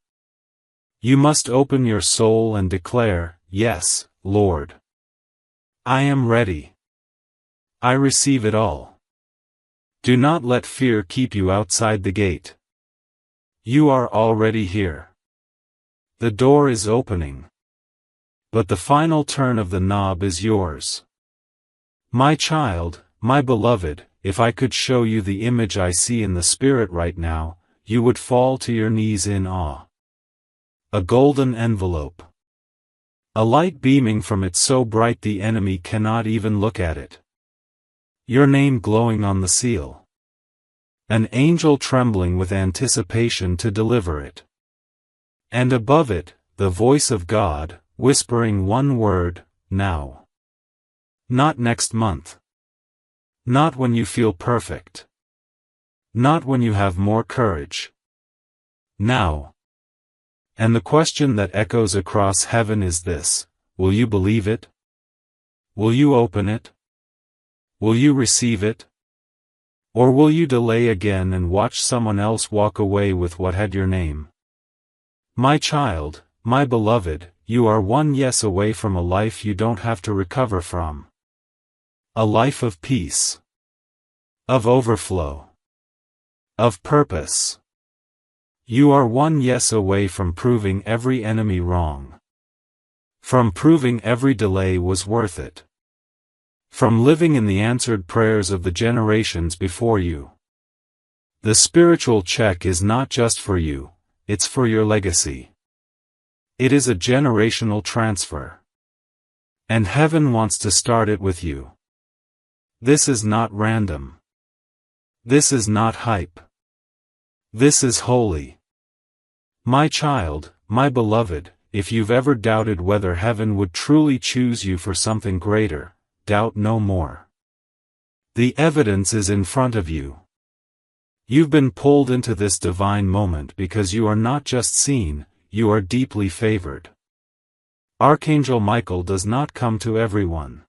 You must open your soul and declare, yes, Lord. I am ready. I receive it all. Do not let fear keep you outside the gate. You are already here. The door is opening. But the final turn of the knob is yours. My child, my beloved, if I could show you the image I see in the spirit right now, you would fall to your knees in awe. A golden envelope. A light beaming from it so bright the enemy cannot even look at it. Your name glowing on the seal. An angel trembling with anticipation to deliver it. And above it, the voice of God, whispering one word, now. Not next month. Not when you feel perfect. Not when you have more courage. Now. And the question that echoes across heaven is this: will you believe it? Will you open it? Will you receive it? Or will you delay again and watch someone else walk away with what had your name? My child, my beloved, you are one yes away from a life you don't have to recover from. A life of peace. Of overflow. Of purpose. You are one yes away from proving every enemy wrong. From proving every delay was worth it. From living in the answered prayers of the generations before you. The spiritual check is not just for you, it's for your legacy. It is a generational transfer. And heaven wants to start it with you. This is not random. This is not hype. This is holy. My child, my beloved, if you've ever doubted whether heaven would truly choose you for something greater, doubt no more. The evidence is in front of you. You've been pulled into this divine moment because you are not just seen, you are deeply favored. Archangel Michael does not come to everyone.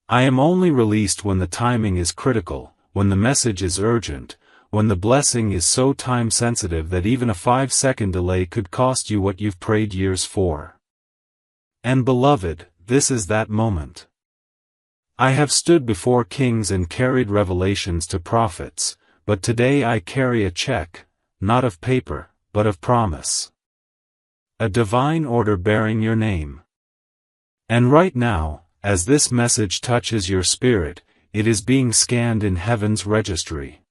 I am only released when the timing is critical, when the message is urgent, when the blessing is so time-sensitive that even a 5-second delay could cost you what you've prayed years for. And beloved, this is that moment. I have stood before kings and carried revelations to prophets, but today I carry a check, not of paper, but of promise. A divine order bearing your name. And right now, as this message touches your spirit, it is being scanned in heaven's registry.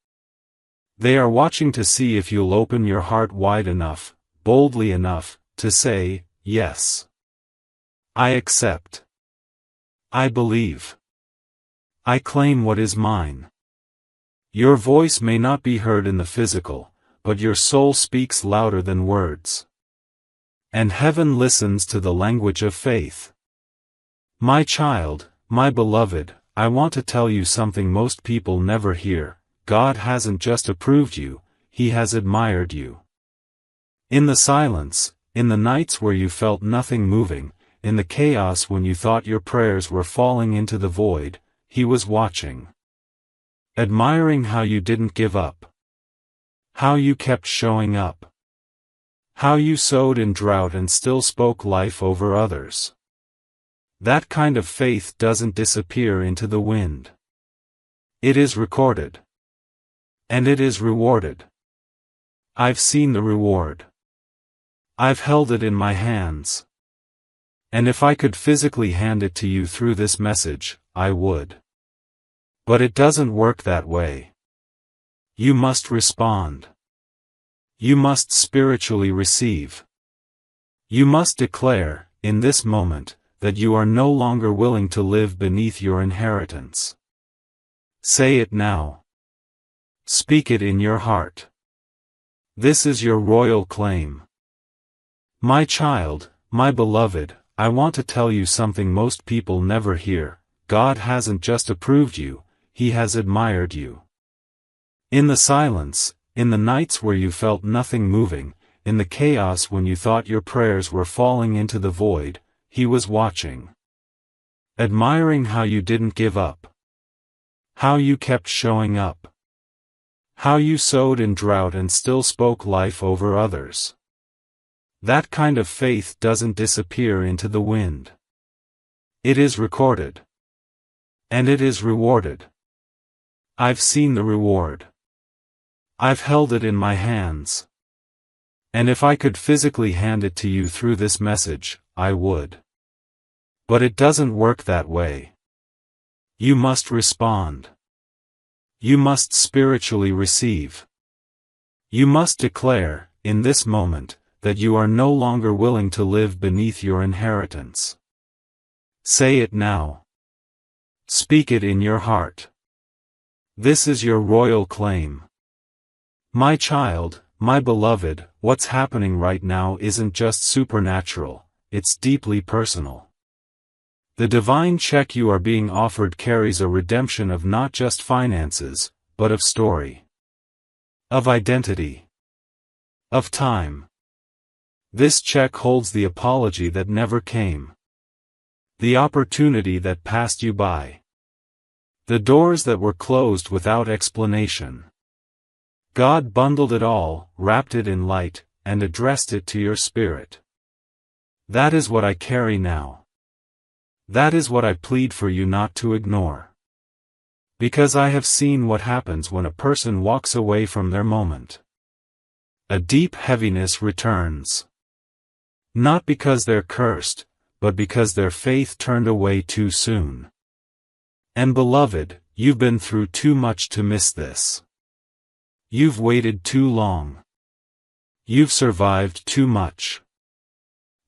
They are watching to see if you'll open your heart wide enough, boldly enough, to say, yes. I accept. I believe. I claim what is mine. Your voice may not be heard in the physical, but your soul speaks louder than words. And heaven listens to the language of faith. My child, my beloved, I want to tell you something most people never hear. God hasn't just approved you, He has admired you. In the silence, in the nights where you felt nothing moving, in the chaos when you thought your prayers were falling into the void, He was watching. Admiring how you didn't give up. How you kept showing up. How you sowed in drought and still spoke life over others. That kind of faith doesn't disappear into the wind. It is recorded. And it is rewarded. I've seen the reward. I've held it in my hands. And if I could physically hand it to you through this message, I would. But it doesn't work that way. You must respond. You must spiritually receive. You must declare, in this moment, that you are no longer willing to live beneath your inheritance. Say it now. Speak it in your heart. This is your royal claim. My child, my beloved, I want to tell you something most people never hear. God hasn't just approved you, He has admired you. In the silence, in the nights where you felt nothing moving, in the chaos when you thought your prayers were falling into the void, He was watching. Admiring how you didn't give up. How you kept showing up. How you sowed in drought and still spoke life over others. That kind of faith doesn't disappear into the wind. It is recorded. And it is rewarded. I've seen the reward. I've held it in my hands. And if I could physically hand it to you through this message, I would. But it doesn't work that way. You must respond. You must spiritually receive. You must declare, in this moment, that you are no longer willing to live beneath your inheritance. Say it now. Speak it in your heart. This is your royal claim. My child, my beloved, what's happening right now isn't just supernatural, it's deeply personal. The divine check you are being offered carries a redemption of not just finances, but of story. Of identity. Of time. This check holds the apology that never came. The opportunity that passed you by. The doors that were closed without explanation. God bundled it all, wrapped it in light, and addressed it to your spirit. That is what I carry now. That is what I plead for you not to ignore. Because I have seen what happens when a person walks away from their moment. A deep heaviness returns. Not because they're cursed, but because their faith turned away too soon. And beloved, you've been through too much to miss this. You've waited too long. You've survived too much.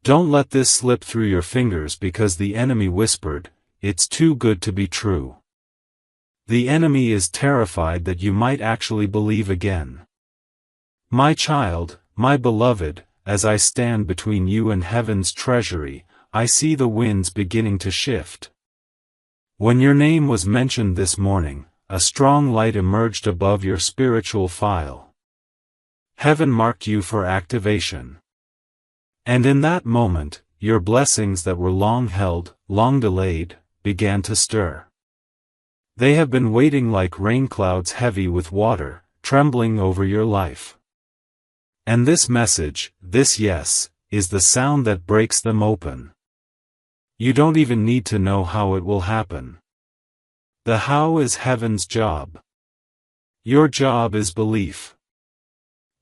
Don't let this slip through your fingers because the enemy whispered, "It's too good to be true." The enemy is terrified that you might actually believe again. My child, my beloved, as I stand between you and heaven's treasury, I see the winds beginning to shift. When your name was mentioned this morning, a strong light emerged above your spiritual file. Heaven marked you for activation. And in that moment, your blessings that were long held, long delayed, began to stir. They have been waiting like rain clouds heavy with water, trembling over your life. And this message, this yes, is the sound that breaks them open. You don't even need to know how it will happen. The how is heaven's job. Your job is belief.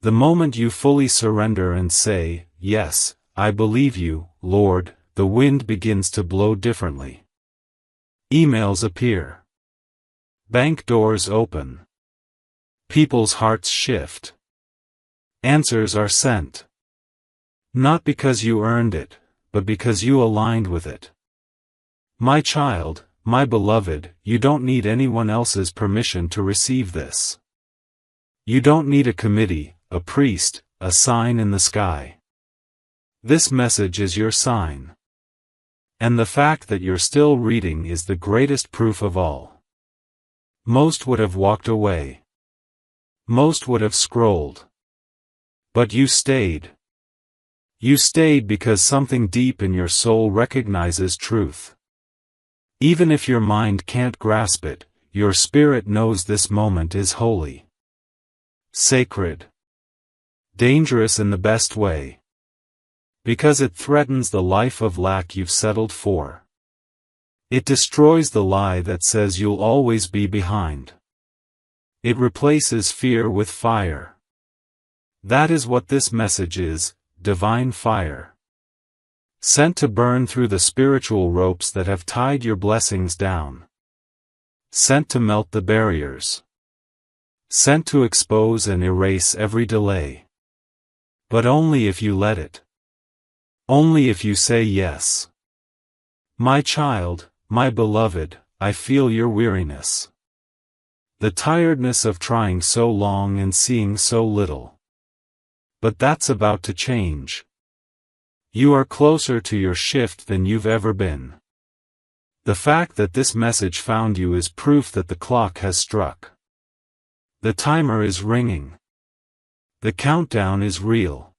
The moment you fully surrender and say, "Yes, I believe you, Lord," the wind begins to blow differently. Emails appear. Bank doors open. People's hearts shift. Answers are sent. Not because you earned it, but because you aligned with it. My child, my beloved, you don't need anyone else's permission to receive this. You don't need a committee, a priest, a sign in the sky. This message is your sign. And the fact that you're still reading is the greatest proof of all. Most would have walked away. Most would have scrolled. But you stayed. You stayed because something deep in your soul recognizes truth. Even if your mind can't grasp it, your spirit knows this moment is holy. Sacred. Dangerous in the best way. Because it threatens the life of lack you've settled for. It destroys the lie that says you'll always be behind. It replaces fear with fire. That is what this message is, divine fire. Sent to burn through the spiritual ropes that have tied your blessings down. Sent to melt the barriers. Sent to expose and erase every delay. But only if you let it. Only if you say yes. My child, my beloved, I feel your weariness. The tiredness of trying so long and seeing so little. But that's about to change. You are closer to your shift than you've ever been. The fact that this message found you is proof that the clock has struck. The timer is ringing. The countdown is real.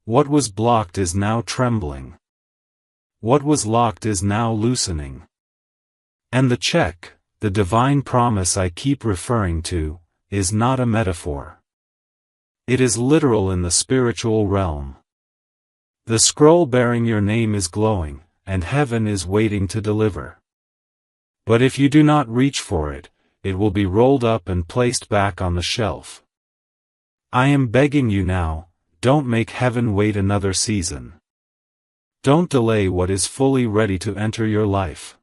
What was blocked is now trembling. What was locked is now loosening. And the check, the divine promise I keep referring to, is not a metaphor. It is literal in the spiritual realm. The scroll bearing your name is glowing, and heaven is waiting to deliver. But if you do not reach for it, it will be rolled up and placed back on the shelf. I am begging you now, don't make heaven wait another season. Don't delay what is fully ready to enter your life.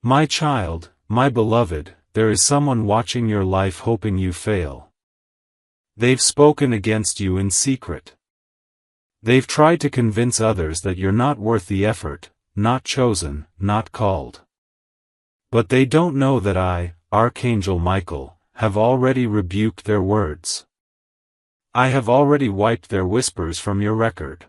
My child, my beloved, there is someone watching your life hoping you fail. They've spoken against you in secret. They've tried to convince others that you're not worth the effort, not chosen, not called. But they don't know that I, Archangel Michael, have already rebuked their words. I have already wiped their whispers from your record.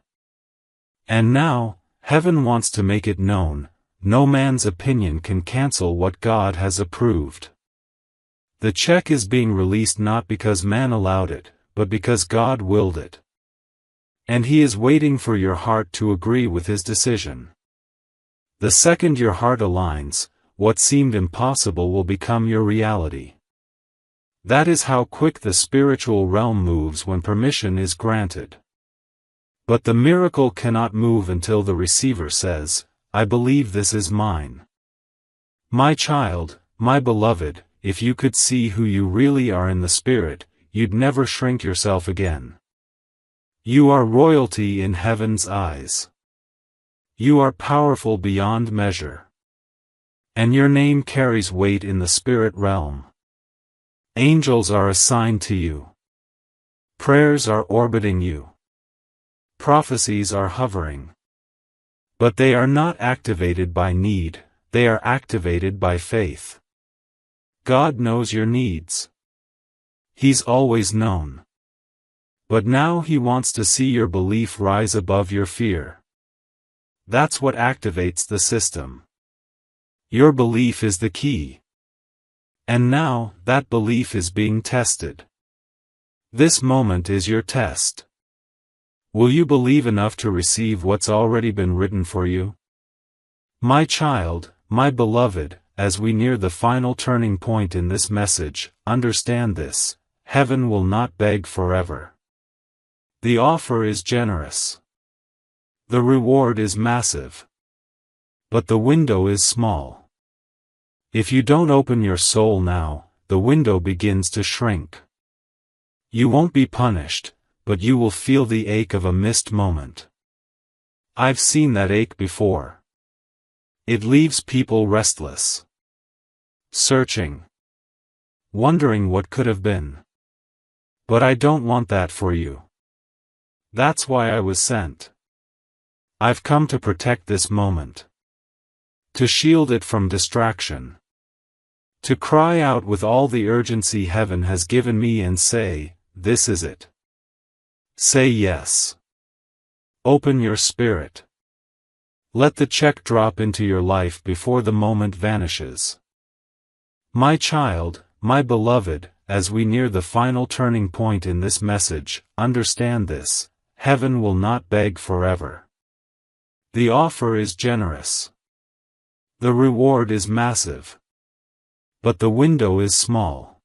And now, heaven wants to make it known, no man's opinion can cancel what God has approved. The check is being released not because man allowed it, but because God willed it. And He is waiting for your heart to agree with His decision. The second your heart aligns, what seemed impossible will become your reality. That is how quick the spiritual realm moves when permission is granted. But the miracle cannot move until the receiver says, I believe this is mine. My child, my beloved, if you could see who you really are in the spirit, you'd never shrink yourself again. You are royalty in heaven's eyes. You are powerful beyond measure. And your name carries weight in the spirit realm. Angels are assigned to you. Prayers are orbiting you. Prophecies are hovering. But they are not activated by need, they are activated by faith. God knows your needs. He's always known. But now He wants to see your belief rise above your fear. That's what activates the system. Your belief is the key. And now, that belief is being tested. This moment is your test. Will you believe enough to receive what's already been written for you? My child, my beloved, as we near the final turning point in this message, understand this: heaven will not beg forever. The offer is generous. The reward is massive. But the window is small. If you don't open your soul now, the window begins to shrink. You won't be punished, but you will feel the ache of a missed moment. I've seen that ache before. It leaves people restless. Searching. Wondering what could have been. But I don't want that for you. That's why I was sent. I've come to protect this moment. To shield it from distraction. To cry out with all the urgency heaven has given me and say, this is it. Say yes. Open your spirit. Let the check drop into your life before the moment vanishes. My child, my beloved, as we near the final turning point in this message, understand this: heaven will not beg forever. The offer is generous. The reward is massive. But the window is small.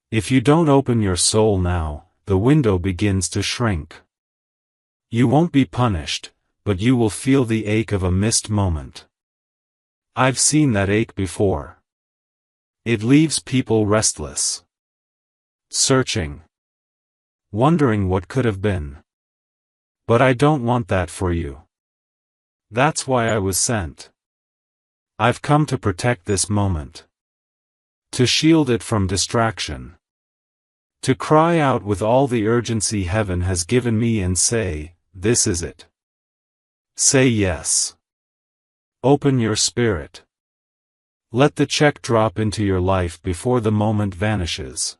If you don't open your soul now, the window begins to shrink. You won't be punished, but you will feel the ache of a missed moment. I've seen that ache before. It leaves people restless. Searching. wondering what could have been. But I don't want that for you. That's why I was sent. I've come to protect this moment. To shield it from distraction. To cry out with all the urgency heaven has given me and say, this is it. Say yes. Open your spirit. Let the check drop into your life before the moment vanishes.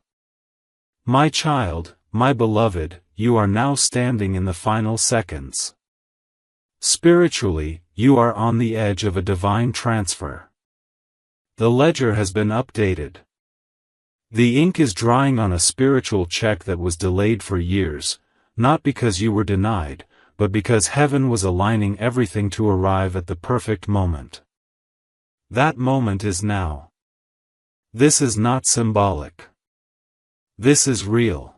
My child, my beloved, you are now standing in the final seconds. Spiritually, you are on the edge of a divine transfer. The ledger has been updated. The ink is drying on a spiritual check that was delayed for years, not because you were denied, but because heaven was aligning everything to arrive at the perfect moment. That moment is now. This is not symbolic. This is real.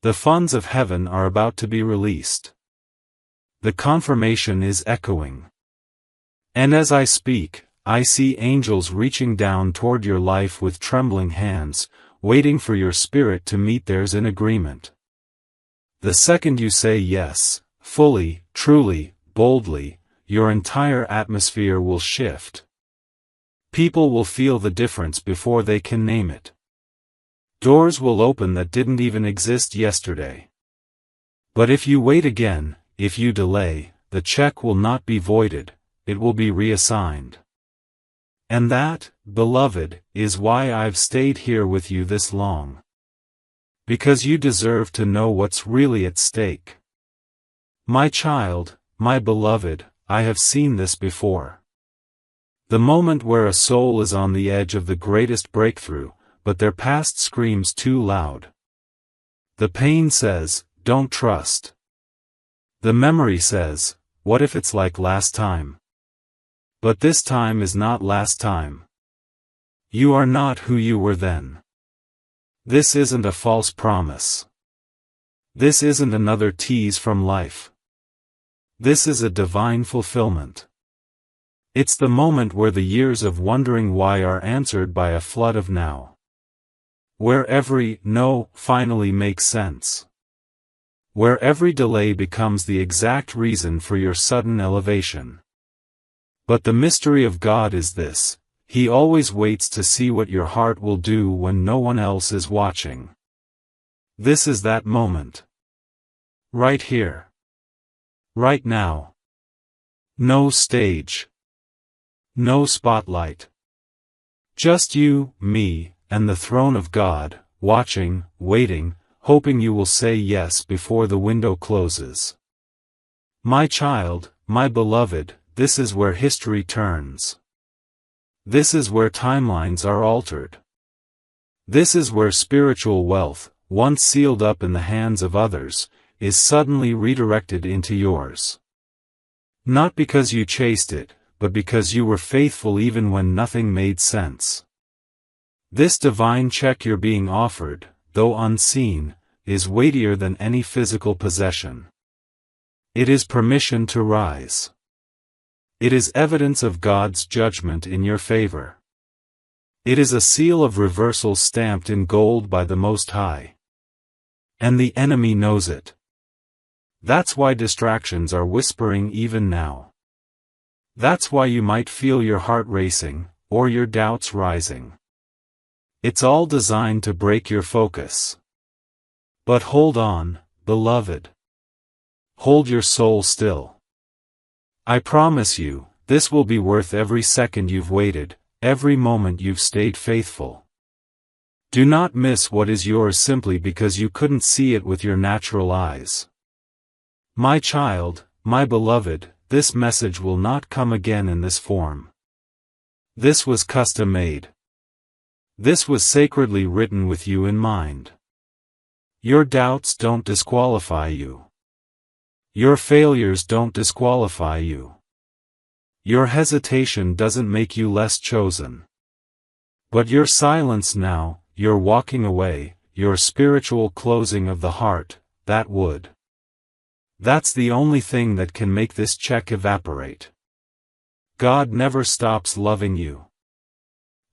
The funds of heaven are about to be released. The confirmation is echoing. And as I speak, I see angels reaching down toward your life with trembling hands, waiting for your spirit to meet theirs in agreement. The second you say yes, fully, truly, boldly, your entire atmosphere will shift. People will feel the difference before they can name it. Doors will open that didn't even exist yesterday. But if you wait again, if you delay, the check will not be voided, it will be reassigned. And that, beloved, is why I've stayed here with you this long. Because you deserve to know what's really at stake. My child, my beloved, I have seen this before. The moment where a soul is on the edge of the greatest breakthrough, but their past screams too loud. The pain says, don't trust. The memory says, what if it's like last time? But this time is not last time. You are not who you were then. This isn't a false promise. This isn't another tease from life. This is a divine fulfillment. It's the moment where the years of wondering why are answered by a flood of now. Where every no finally makes sense. Where every delay becomes the exact reason for your sudden elevation. But the mystery of God is this: He always waits to see what your heart will do when no one else is watching. This is that moment. Right here. Right now. No stage. No spotlight. Just you, me, and the throne of God, watching, waiting, hoping you will say yes before the window closes. My child, my beloved, this is where history turns. This is where timelines are altered. This is where spiritual wealth, once sealed up in the hands of others, is suddenly redirected into yours. Not because you chased it, but because you were faithful even when nothing made sense. This divine check you're being offered, though unseen, is weightier than any physical possession. It is permission to rise. It is evidence of God's judgment in your favor. It is a seal of reversal stamped in gold by the Most High. And the enemy knows it. That's why distractions are whispering even now. That's why you might feel your heart racing, or your doubts rising. It's all designed to break your focus. But hold on, beloved. Hold your soul still. I promise you, this will be worth every second you've waited, every moment you've stayed faithful. Do not miss what is yours simply because you couldn't see it with your natural eyes. My child, my beloved, this message will not come again in this form. This was custom-made. This was sacredly written with you in mind. Your doubts don't disqualify you. Your failures don't disqualify you. Your hesitation doesn't make you less chosen. But your silence now, your walking away, your spiritual closing of the heart, that would. That's the only thing that can make this check evaporate. God never stops loving you.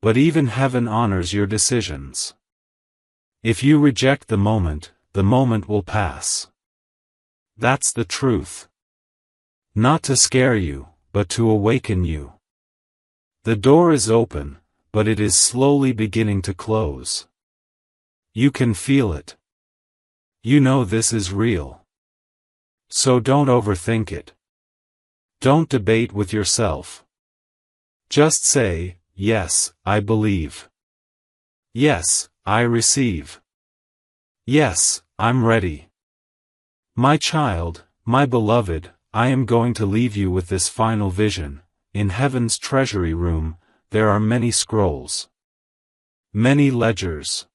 But even heaven honors your decisions. If you reject the moment, the moment will pass. That's the truth. Not to scare you, but to awaken you. The door is open, but it is slowly beginning to close. You can feel it. You know this is real. So don't overthink it. Don't debate with yourself. Just say, yes, I believe. Yes, I receive. Yes, I'm ready. My child, my beloved, I am going to leave you with this final vision. In heaven's treasury room, there are many scrolls. Many ledgers.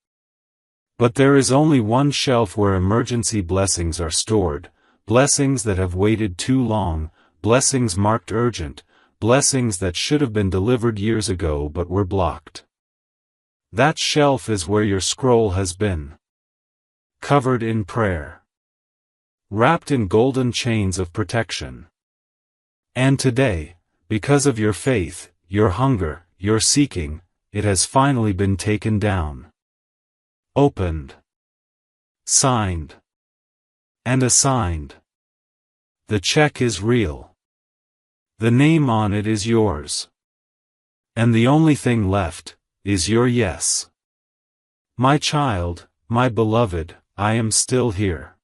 But there is only one shelf where emergency blessings are stored, blessings that have waited too long, blessings marked urgent, blessings that should have been delivered years ago but were blocked. That shelf is where your scroll has been. Covered in prayer. Wrapped in golden chains of protection. And today, because of your faith, your hunger, your seeking, it has finally been taken down. Opened. Signed. And assigned. The check is real. The name on it is yours. And the only thing left is your yes. My child, my beloved, I am still here.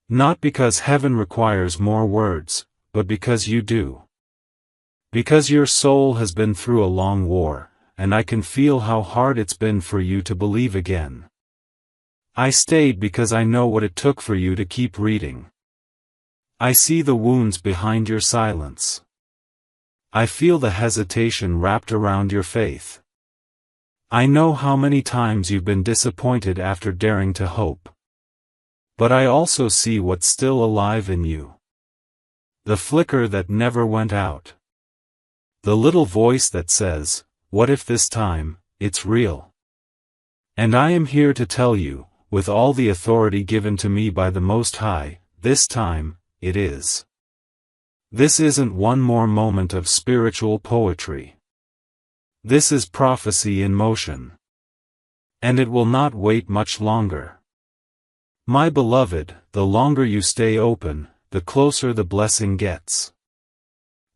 Not because heaven requires more words, but because you do. Because your soul has been through a long war, and I can feel how hard it's been for you to believe again. I stayed because I know what it took for you to keep reading. I see the wounds behind your silence. I feel the hesitation wrapped around your faith. I know how many times you've been disappointed after daring to hope. But I also see what's still alive in you. The flicker that never went out. The little voice that says, what if this time, it's real? And I am here to tell you, with all the authority given to me by the Most High, this time, it is. This isn't one more moment of spiritual poetry. This is prophecy in motion. And it will not wait much longer. My beloved, the longer you stay open, the closer the blessing gets.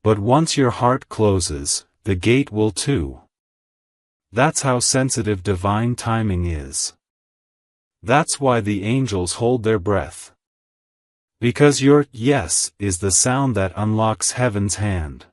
But once your heart closes, the gate will too. That's how sensitive divine timing is. That's why the angels hold their breath. Because your yes is the sound that unlocks heaven's hand.